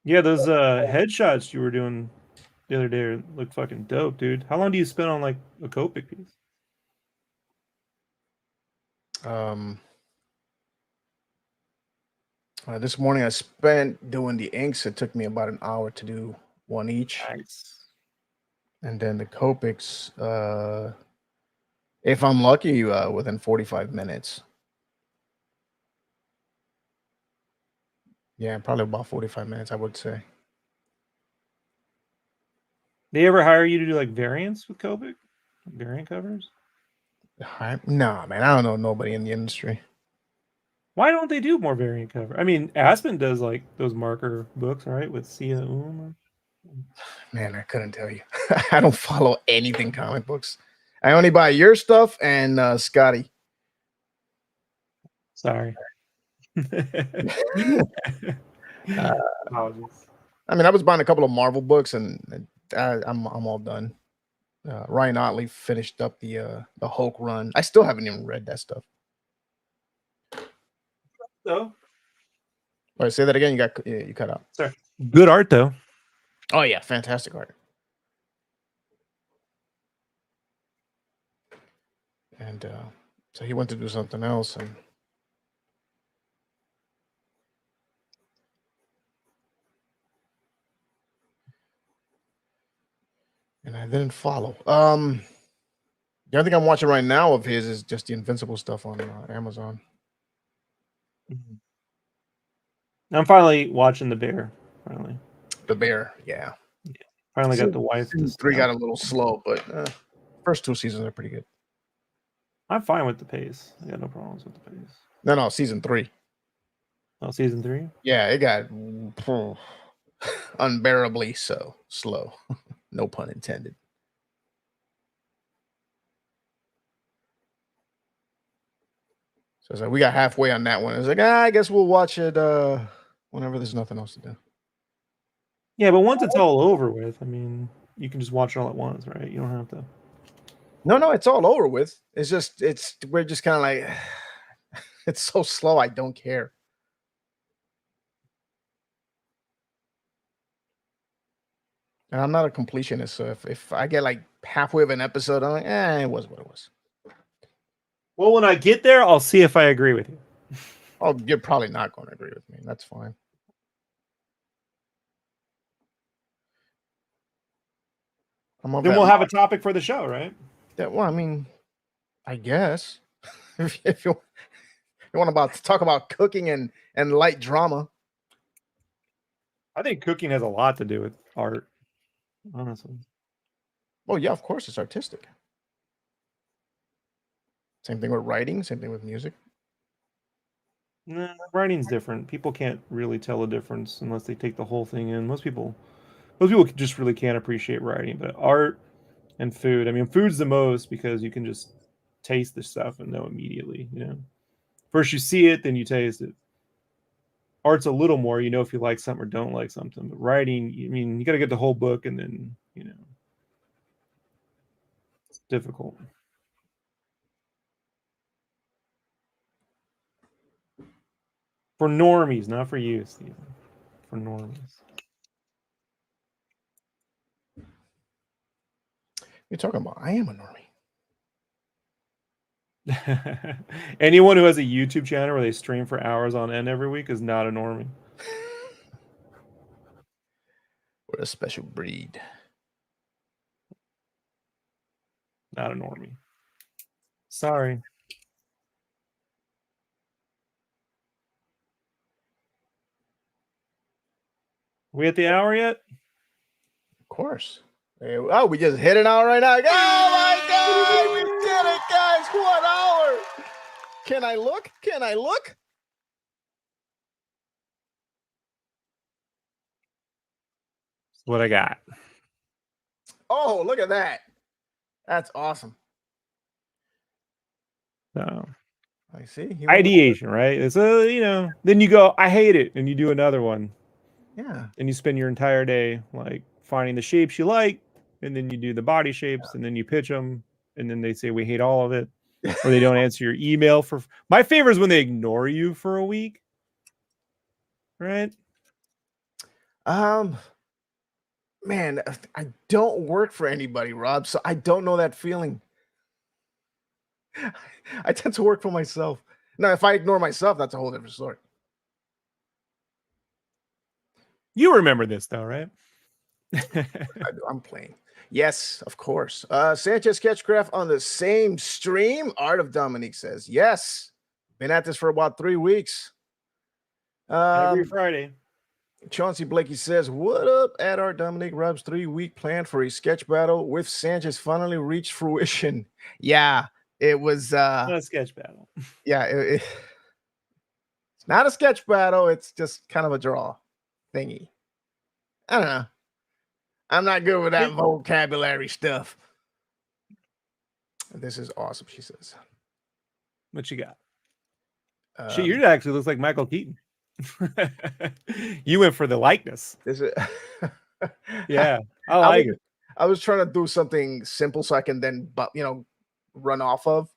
Yeah, those headshots you were doing the other day look fucking dope, dude. How long do you spend on like a Copic piece? This morning I spent doing the inks. It took me about an hour to do one each. Nice. And then the Copics, if I'm lucky, within 45 minutes. Yeah, probably about 45 minutes, I would say. They ever hire you to do like variants with Copic? Variant covers? Nah, man, I don't know nobody in the industry. Why don't they do more variant cover? I mean, Aspen does like those marker books, right? With Sia Man, I couldn't tell you. I don't follow anything comic books. I only buy your stuff and Scotty. Sorry. Apologies. I mean, I was buying a couple of Marvel books, and I'm all done. Ryan Otley finished up the Hulk run. I still haven't even read that stuff. So, All right, say that again. You cut out. sorry. Good art though. Oh yeah, fantastic art. And so he went to do something else, and I didn't follow. The only thing I'm watching right now of his is just the Invincible stuff on Amazon. I'm finally watching The Bear. Finally, The Bear, yeah. finally got the wife. Season 3 got a little slow, but first 2 seasons are pretty good. I'm fine with the pace. I got no problems with the pace. No, season 3. Oh, season 3? Yeah, it got unbearably so slow. No pun intended. So it's like we got halfway on that one. It's like, I guess we'll watch it whenever there's nothing else to do. Yeah, but once it's all over with, I mean, you can just watch it all at once, right? You don't have to. No, it's all over with. We're just kind of like, it's so slow. I don't care. And I'm not a completionist, so if I get like halfway of an episode, I'm like, it was what it was. Well, when I get there, I'll see if I agree with you. Oh, you're probably not going to agree with me. That's fine. Then we'll have a topic for the show, right? Well, I mean, I guess if you want to talk about cooking and light drama. I think cooking has a lot to do with art, honestly. Oh yeah, of course it's artistic. Same thing with writing. Same thing with music. Nah, writing's different. People can't really tell a difference unless they take the whole thing in. Most people just really can't appreciate writing. But art and food, I mean, food's the most because you can just taste the stuff and know immediately. You know, first you see it, then you taste it. Art's a little more, you know, if you like something or don't like something. But writing, I mean, you got to get the whole book, and then it's difficult. For normies, not for you, Stephen. For normies. You're talking about? I am a normie. Anyone who has a YouTube channel where they stream for hours on end every week is not a normie. We're a special breed. Not a normie. Sorry. We at the hour yet? Of course. Oh, we just hit an hour right now. Oh my God, we did it, guys! 1 hour. Can I look? Can I look? That's what I got. Oh, look at that. That's awesome. So I see. ideation, right? It's then you go, I hate it, and you do another one. Yeah. And you spend your entire day like finding the shapes you like, and then you do the body shapes, and then you pitch them, and then they say we hate all of it, or they don't answer your email. For my favorite is when they ignore you for a week, right? Man, I don't work for anybody, Rob, so I don't know that feeling. I tend to work for myself. Now, if I ignore myself, that's a whole different story. You remember this though, right? I'm playing. Yes, of course. Sanchez SketchCraft on the same stream. Art of Dominique says, yes. Been at this for about 3 weeks. Every Friday. Chauncey Blakey says, what up at Art Dominique? Rob's 3-week plan for a sketch battle with Sanchez finally reached fruition. Yeah, it was not a sketch battle. Yeah, it's not a sketch battle. It's just kind of a draw thingy. I don't know. I'm not good with that vocabulary stuff. This is awesome, she says. What you got? Shit, yours actually looks like Michael Keaton. You went for the likeness. Is it? Yeah, I like it. I was trying to do something simple so I can then, run off of.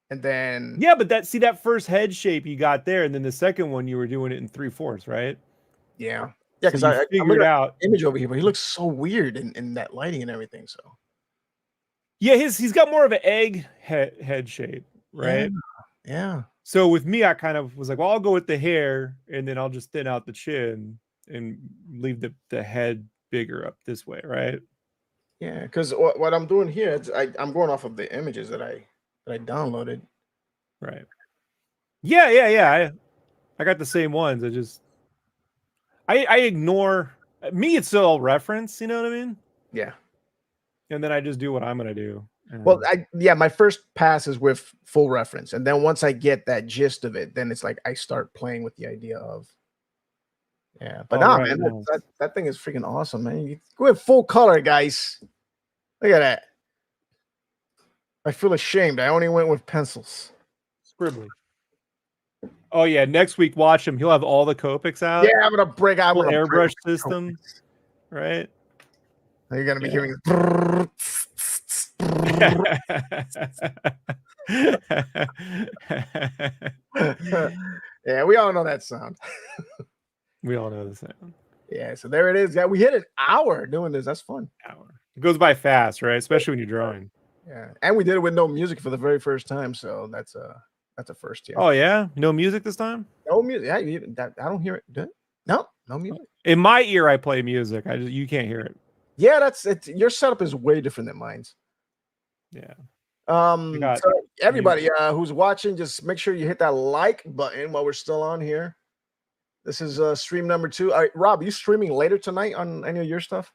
And then yeah, but that first head shape you got there, and then the second one you were doing it in 3/4, right? Yeah, because I figured out image over here, but he looks so weird in that lighting and everything. So yeah, he's got more of an egg head shape, right? Yeah. So with me, I kind of was like, well, I'll go with the hair, and then I'll just thin out the chin and leave the head bigger up this way, right? Yeah, because what I'm doing here, I'm going off of the images that I downloaded. Right. Yeah. I got the same ones. I ignore me. It's all reference. You know what I mean? Yeah. And then I just do what I'm gonna do. Well, my first pass is with full reference, and then once I get that gist of it, then it's like I start playing with the idea of. Yeah, but man, that thing is freaking awesome, man. You go with full color, guys. Look at that. I feel ashamed. I only went with pencils. Scribbly. Oh yeah, next week watch him. He'll have all the Copics out. Yeah, I'm gonna break out full airbrush system, right? You're gonna be hearing. Yeah, we all know that sound. We all know the sound. Yeah, so there it is. Yeah, we hit an hour doing this. That's fun. It goes by fast, right? Especially when you're drawing. Yeah, and we did it with no music for the very first time, so that's That's a first. Yeah. Oh yeah, no music this time. No music. Yeah, I don't hear it. No, no music. In my ear, I play music. You can't hear it. Yeah, that's it. Your setup is way different than mine's. Yeah. So everybody who's watching, just make sure you hit that like button while we're still on here. This is stream number 2. All right, Rob, are you streaming later tonight on any of your stuff?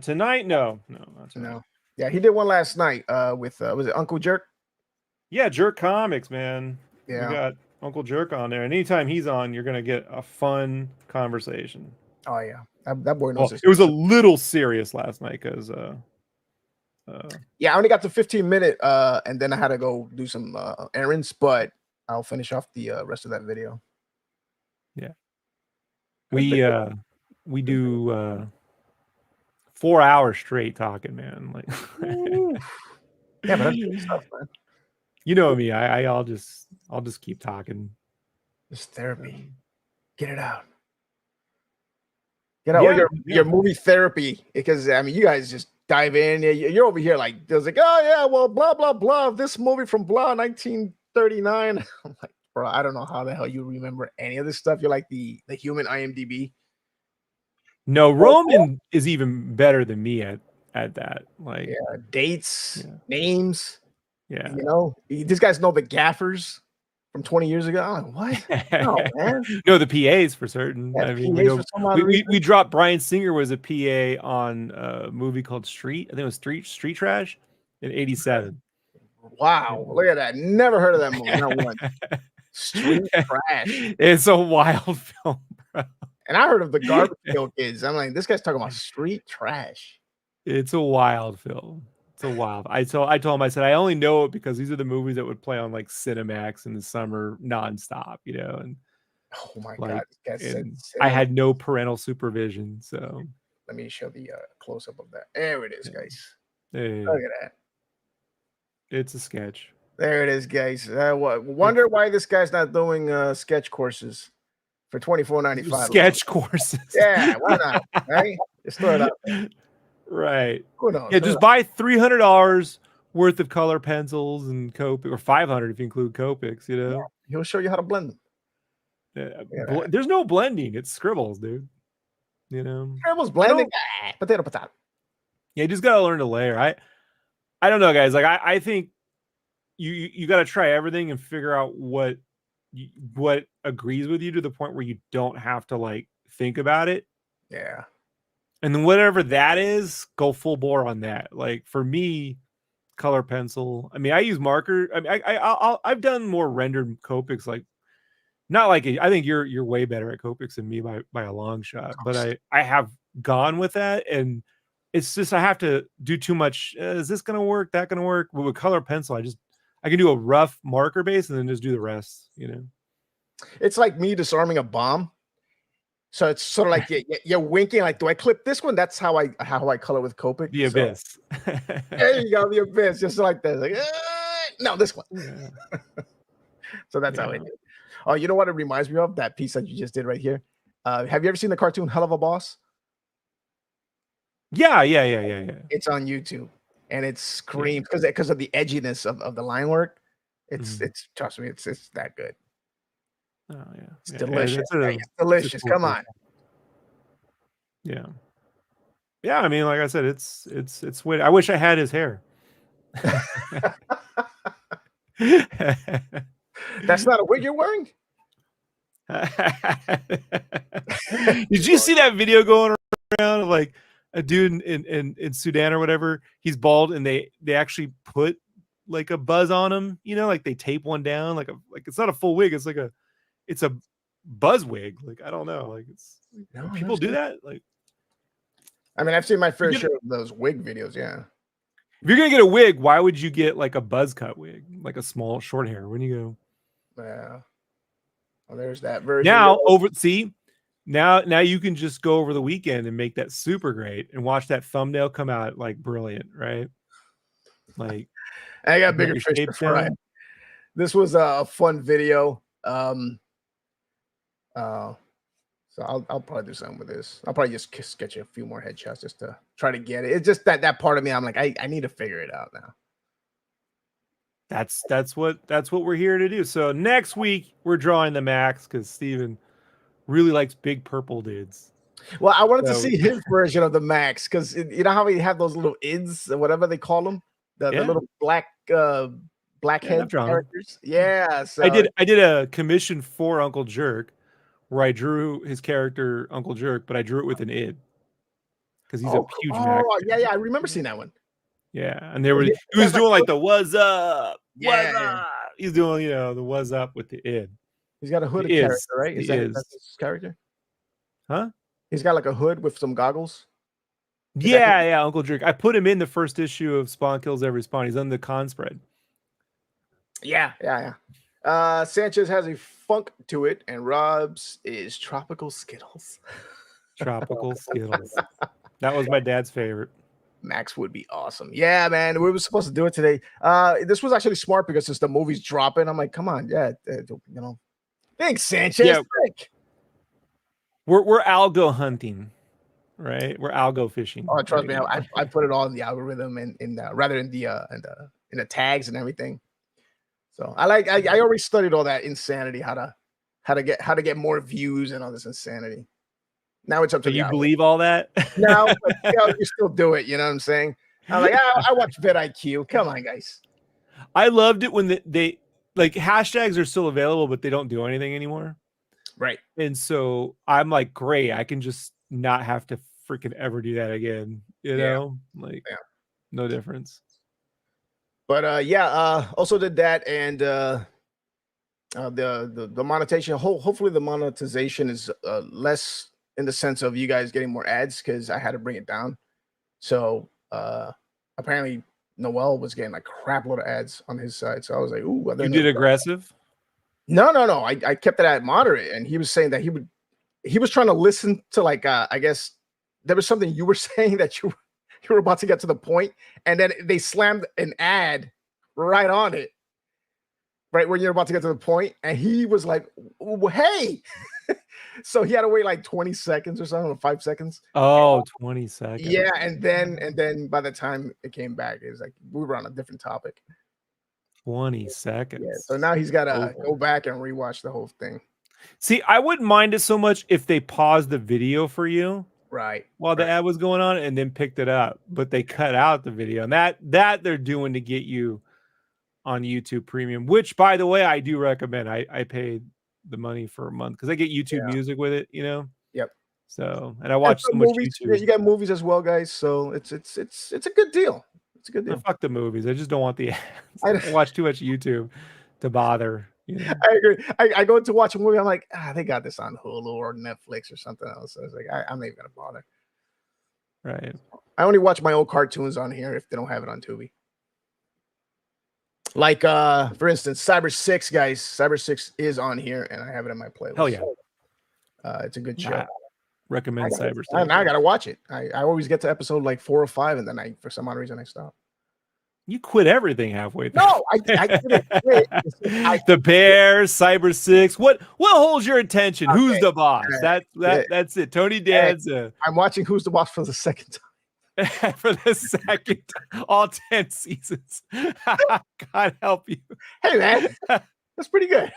Tonight? No, not tonight. No. Yeah, he did one last night with was it Uncle Jerk? Yeah, Jerk Comics, man. Yeah. We got Uncle Jerk on there. And anytime he's on, you're gonna get a fun conversation. Oh yeah. That boy knows it was a little serious last night because yeah, I only got to 15-minute and then I had to go do some errands, but I'll finish off the rest of that video. Yeah. We do 4 hours straight talking, man. Like yeah, but that's good stuff, man. You know me, I'll just keep talking. It's therapy. Get it out. Get out your movie therapy, because I mean you guys just dive in. You're over here like there's like, oh yeah, well, blah blah blah. This movie from blah 1939. I'm like, bro, I don't know how the hell you remember any of this stuff. You're like the human IMDb. No, Roman is even better than me at that. Like dates, names. Yeah, you know, these guys know the gaffers from 20 years ago. I'm like, what? No, man. No, the PAs for certain. Yeah, I mean, we dropped Bryan Singer was a PA on a movie called Street. I think it was Street Trash in '87. Wow, look at that. Never heard of that movie. Not once. Street Trash. It's a wild film, bro. And I heard of the Garbage Pail Kids. I'm like, this guy's talking about Street Trash. It's a wild film. It's a wild. I told him, I said, I only know it because these are the movies that would play on like Cinemax in the summer nonstop, you know. And oh my god, I had no parental supervision. So let me show the close up of that. There it is, guys. Hey. Look at that. It's a sketch. There it is, guys. Wonder why this guy's not doing sketch courses for $24.95. Sketch courses. Yeah, why not? Right? Just throw it out there. Right. Yeah, just buy $300 worth of color pencils and Copic, or $500 if you include Copics, you know. Yeah, he'll show you how to blend them. There's no blending. It's scribbles, dude. You know. Scribbles, blending, potato. Yeah, you just gotta learn to layer. I don't know, guys. Like I think you got to try everything and figure out what agrees with you to the point where you don't have to like think about it. Yeah. And then whatever that is, go full bore on that. Like for me, color pencil. I mean, I use marker. I mean, I've done more rendered Copics. Like, not like I think you're way better at Copics than me by a long shot. But I have gone with that, and it's just I have to do too much. Is this gonna work? That gonna work? But with color pencil, I can do a rough marker base and then just do the rest. You know, it's like me disarming a bomb. So it's sort of like you're winking, like, do I clip this one? That's how I color with Copic. The Abyss. There you go, the Abyss, just like that. Like, no, this one. Yeah. So that's how I do it. Oh, you know what it reminds me of? That piece that you just did right here. Have you ever seen the cartoon Hell of a Boss? Yeah. It's on YouTube, and it screams because of the edginess of the line work. It's trust me, it's that good. Oh yeah, it's delicious. It's delicious. Come on. Yeah. I mean, like I said, it's weird. I wish I had his hair. That's not a wig you're wearing. Did you see that video going around of like a dude in Sudan or whatever? He's bald, and they actually put like a buzz on him. You know, like they tape one down, like it's not a full wig. It's a buzz wig. Like, I don't know. Like, people do that. Like, I mean, I've seen my fair share of those wig videos. Yeah. If you're gonna get a wig, why would you get like a buzz cut wig, like a small short hair? When you go, yeah. Well, there's that version. Now you can just go over the weekend and make that super great and watch that thumbnail come out like brilliant, right? Like, I got bigger fish to fry. This was a fun video. So I'll probably do something with this. I'll probably just sketch a few more headshots just to try to get it. It's just that part of me, I'm like, I need to figure it out now. That's what we're here to do. So next week we're drawing the Maxx because Steven really likes big purple dudes. Well, I wanted to So- see his version of the Maxx because you know how we have those little ids or whatever they call them, the Yeah. little blackhead I've drawn 'em. characters. Yeah, so I did a commission for Uncle Jerk where I drew his character Uncle Jerk, but I drew it with an id because he's a huge Maxx. Oh, yeah, I remember seeing that one. Yeah, and there was Yeah, he was that's like doing like the "What's up, Yeah. what's up." He's doing the "What's up" with the id. He's got a hooded He is. character, right? He That's is. his character? Huh? He's got like a hood with some goggles. Yeah, Uncle Jerk. I put him in the first issue of Spawn Kills Every Spawn. He's on the con spread. Yeah. Sanchez has a funk to it, and Rob's is tropical Skittles. Tropical Skittles. That was my dad's favorite. Maxx would be awesome. Yeah, man. We were supposed to do it today. This was actually smart because since the movie's dropping, I'm like, come on, Thanks, Sanchez. Yeah. Thank. We're algo hunting, right? We're algo fishing. Oh, trust me, I put it all in the algorithm and rather in the tags and everything. So I already studied all that insanity, how to get more views and all this insanity. Now it's up to you believe all that? No, but, you still do it. You know what I'm saying? I'm like, I watch vidIQ. Come on, guys. I loved it when they like hashtags are still available, but they don't do anything anymore. Right. And so I'm like, great, I can just not have to freaking ever do that again. No difference. But also did that, and the monetization. Hopefully, the monetization is less in the sense of you guys getting more ads because I had to bring it down. So apparently, Noel was getting like a crap load of ads on his side. So I was like, ooh, you did aggressive. No. I kept it at moderate, and he was saying that he was trying to listen to like I guess there was something you were saying that you were about to get to the point, and then they slammed an ad right on it, right when you're about to get to the point, and he was like, hey. So he had to wait like 20 seconds or something, or 5 seconds. Oh, 20 seconds. Yeah, and then by the time it came back, it was like we were on a different topic. 20 seconds. Yeah, so now he's got to go back and rewatch the whole thing. See, I wouldn't mind it so much if they paused the video for you, right, while the ad was going on, and then picked it up. But they cut out the video, and that they're doing to get you on YouTube Premium, which, by the way, I do recommend. I paid the money for a month because I get YouTube Music with it. Yep. So, and I watch so much movies. YouTube. You got movies as well, guys. So it's a good deal. It's a good deal. Fuck the movies. I just don't want the ads. I watch too much YouTube to bother. I agree. I go to watch a movie. I'm like, they got this on Hulu or Netflix or something else. So I was like, I'm not even gonna bother. Right. I only watch my old cartoons on here if they don't have it on Tubi. Like for instance, Cyber 6, guys. Cyber 6 is on here, and I have it in my playlist. Hell yeah. It's a good show. Recommend Cyber 6. I gotta watch it. I always get to episode like 4 or 5, and then for some odd reason I stop. You quit everything halfway through. No, I didn't quit. The Bears, Cyber 6. What holds your attention? Okay. Who's the boss? That's it. Tony Danza. I'm watching Who's the Boss for the second time. For the second, all 10 seasons. God help you. Hey man, that's pretty good.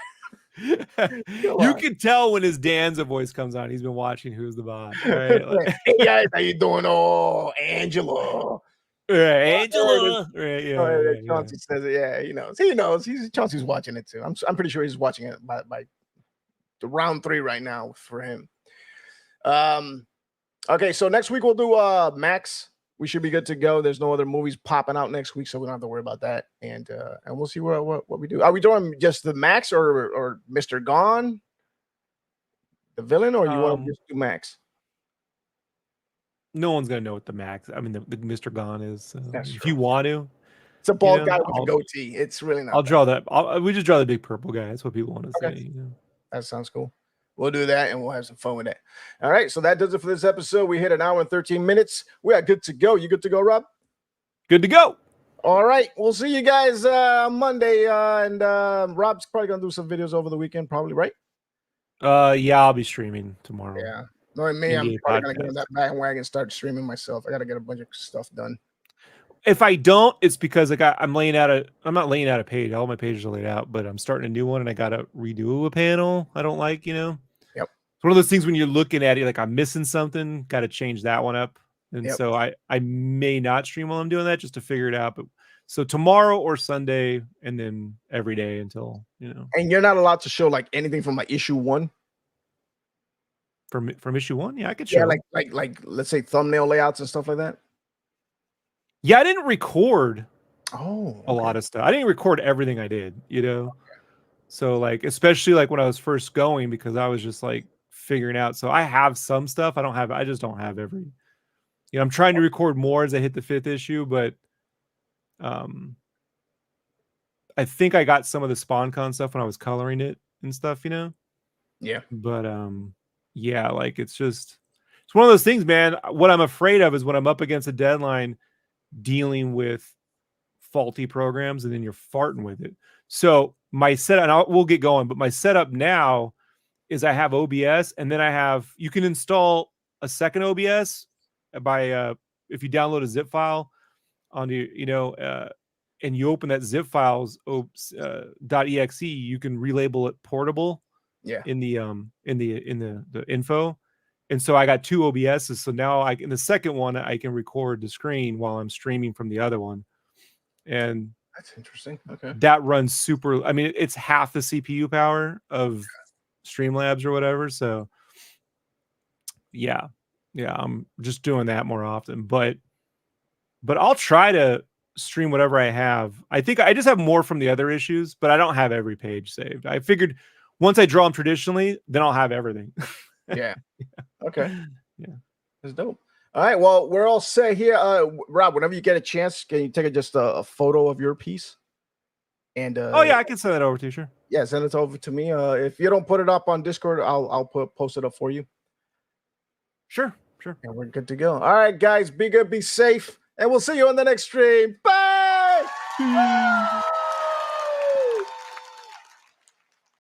You can tell when his Danza voice comes on. He's been watching Who's the Boss. Right? Like, hey guys, how you doing? Oh, Angela. Angela. Right, Chauncey says it. Yeah, he knows. He knows. Chauncey's watching it too. I'm pretty sure he's watching it by the round 3 right now for him. Okay, so next week we'll do Maxx. We should be good to go. There's no other movies popping out next week, so we don't have to worry about that. And we'll see what we do. Are we doing just the Maxx or Mr. Gone, the villain, or you want to just do Maxx? No one's gonna know what the Maxx. I mean, the Mr. Gone is. If you want to, it's a bald guy with a goatee. It's really not. I'll draw that. We just draw the big purple guy. That's what people want to say. That sounds cool. We'll do that, and we'll have some fun with that. All right, so that does it for this episode. We hit an hour and 13 minutes. We are good to go. You good to go, Rob? Good to go. All right, we'll see you guys Monday, and Rob's probably gonna do some videos over the weekend, probably, right? Yeah, I'll be streaming tomorrow. Yeah, knowing me, I'm probably gonna get on that bandwagon and start streaming myself. I gotta get a bunch of stuff done. If I don't, it's because I'm not laying out a page. All my pages are laid out, but I'm starting a new one and I gotta redo a panel. I don't like, Yep. It's one of those things when you're looking at it, like I'm missing something, got to change that one up. And Yep. so I may not stream while I'm doing that just to figure it out. But so tomorrow or Sunday, and then every day until, And you're not allowed to show like anything from like issue 1. From issue 1. Yeah, I could show. Yeah, like let's say thumbnail layouts and stuff like that. Yeah, I didn't record a lot of stuff. I didn't record everything I did, So like, especially like when I was first going, because I was just like figuring out. So I have some stuff. I just don't have every, I'm trying to record more as I hit the 5th issue, but I think I got some of the SpawnCon stuff when I was coloring it and stuff, Yeah. But yeah, like it's one of those things, man. What I'm afraid of is when I'm up against a deadline dealing with faulty programs and then you're farting with it. So my setup, and we'll get going, but my setup now is I have OBS, and then you can install a second OBS by if you download a zip file onto, and you open that zip files .exe, you can relabel it portable. Yeah. In the info. And so I got 2 OBSs. So now in the second one, I can record the screen while I'm streaming from the other one. And that's interesting. Okay. That runs super. I mean, it's half the CPU power of Streamlabs or whatever. So yeah, I'm just doing that more often. But I'll try to stream whatever I have. I think I just have more from the other issues, but I don't have every page saved. I figured once I draw them traditionally, then I'll have everything. Yeah. Okay. Yeah. That's dope. All right. Well, we're all set here. Rob, whenever you get a chance, can you take just a photo of your piece? And oh yeah, I can send that over to you. Sure. Yeah, send it over to me. If you don't put it up on Discord, I'll post it up for you. Sure. And we're good to go. All right, guys, be good, be safe, and we'll see you on the next stream. Bye.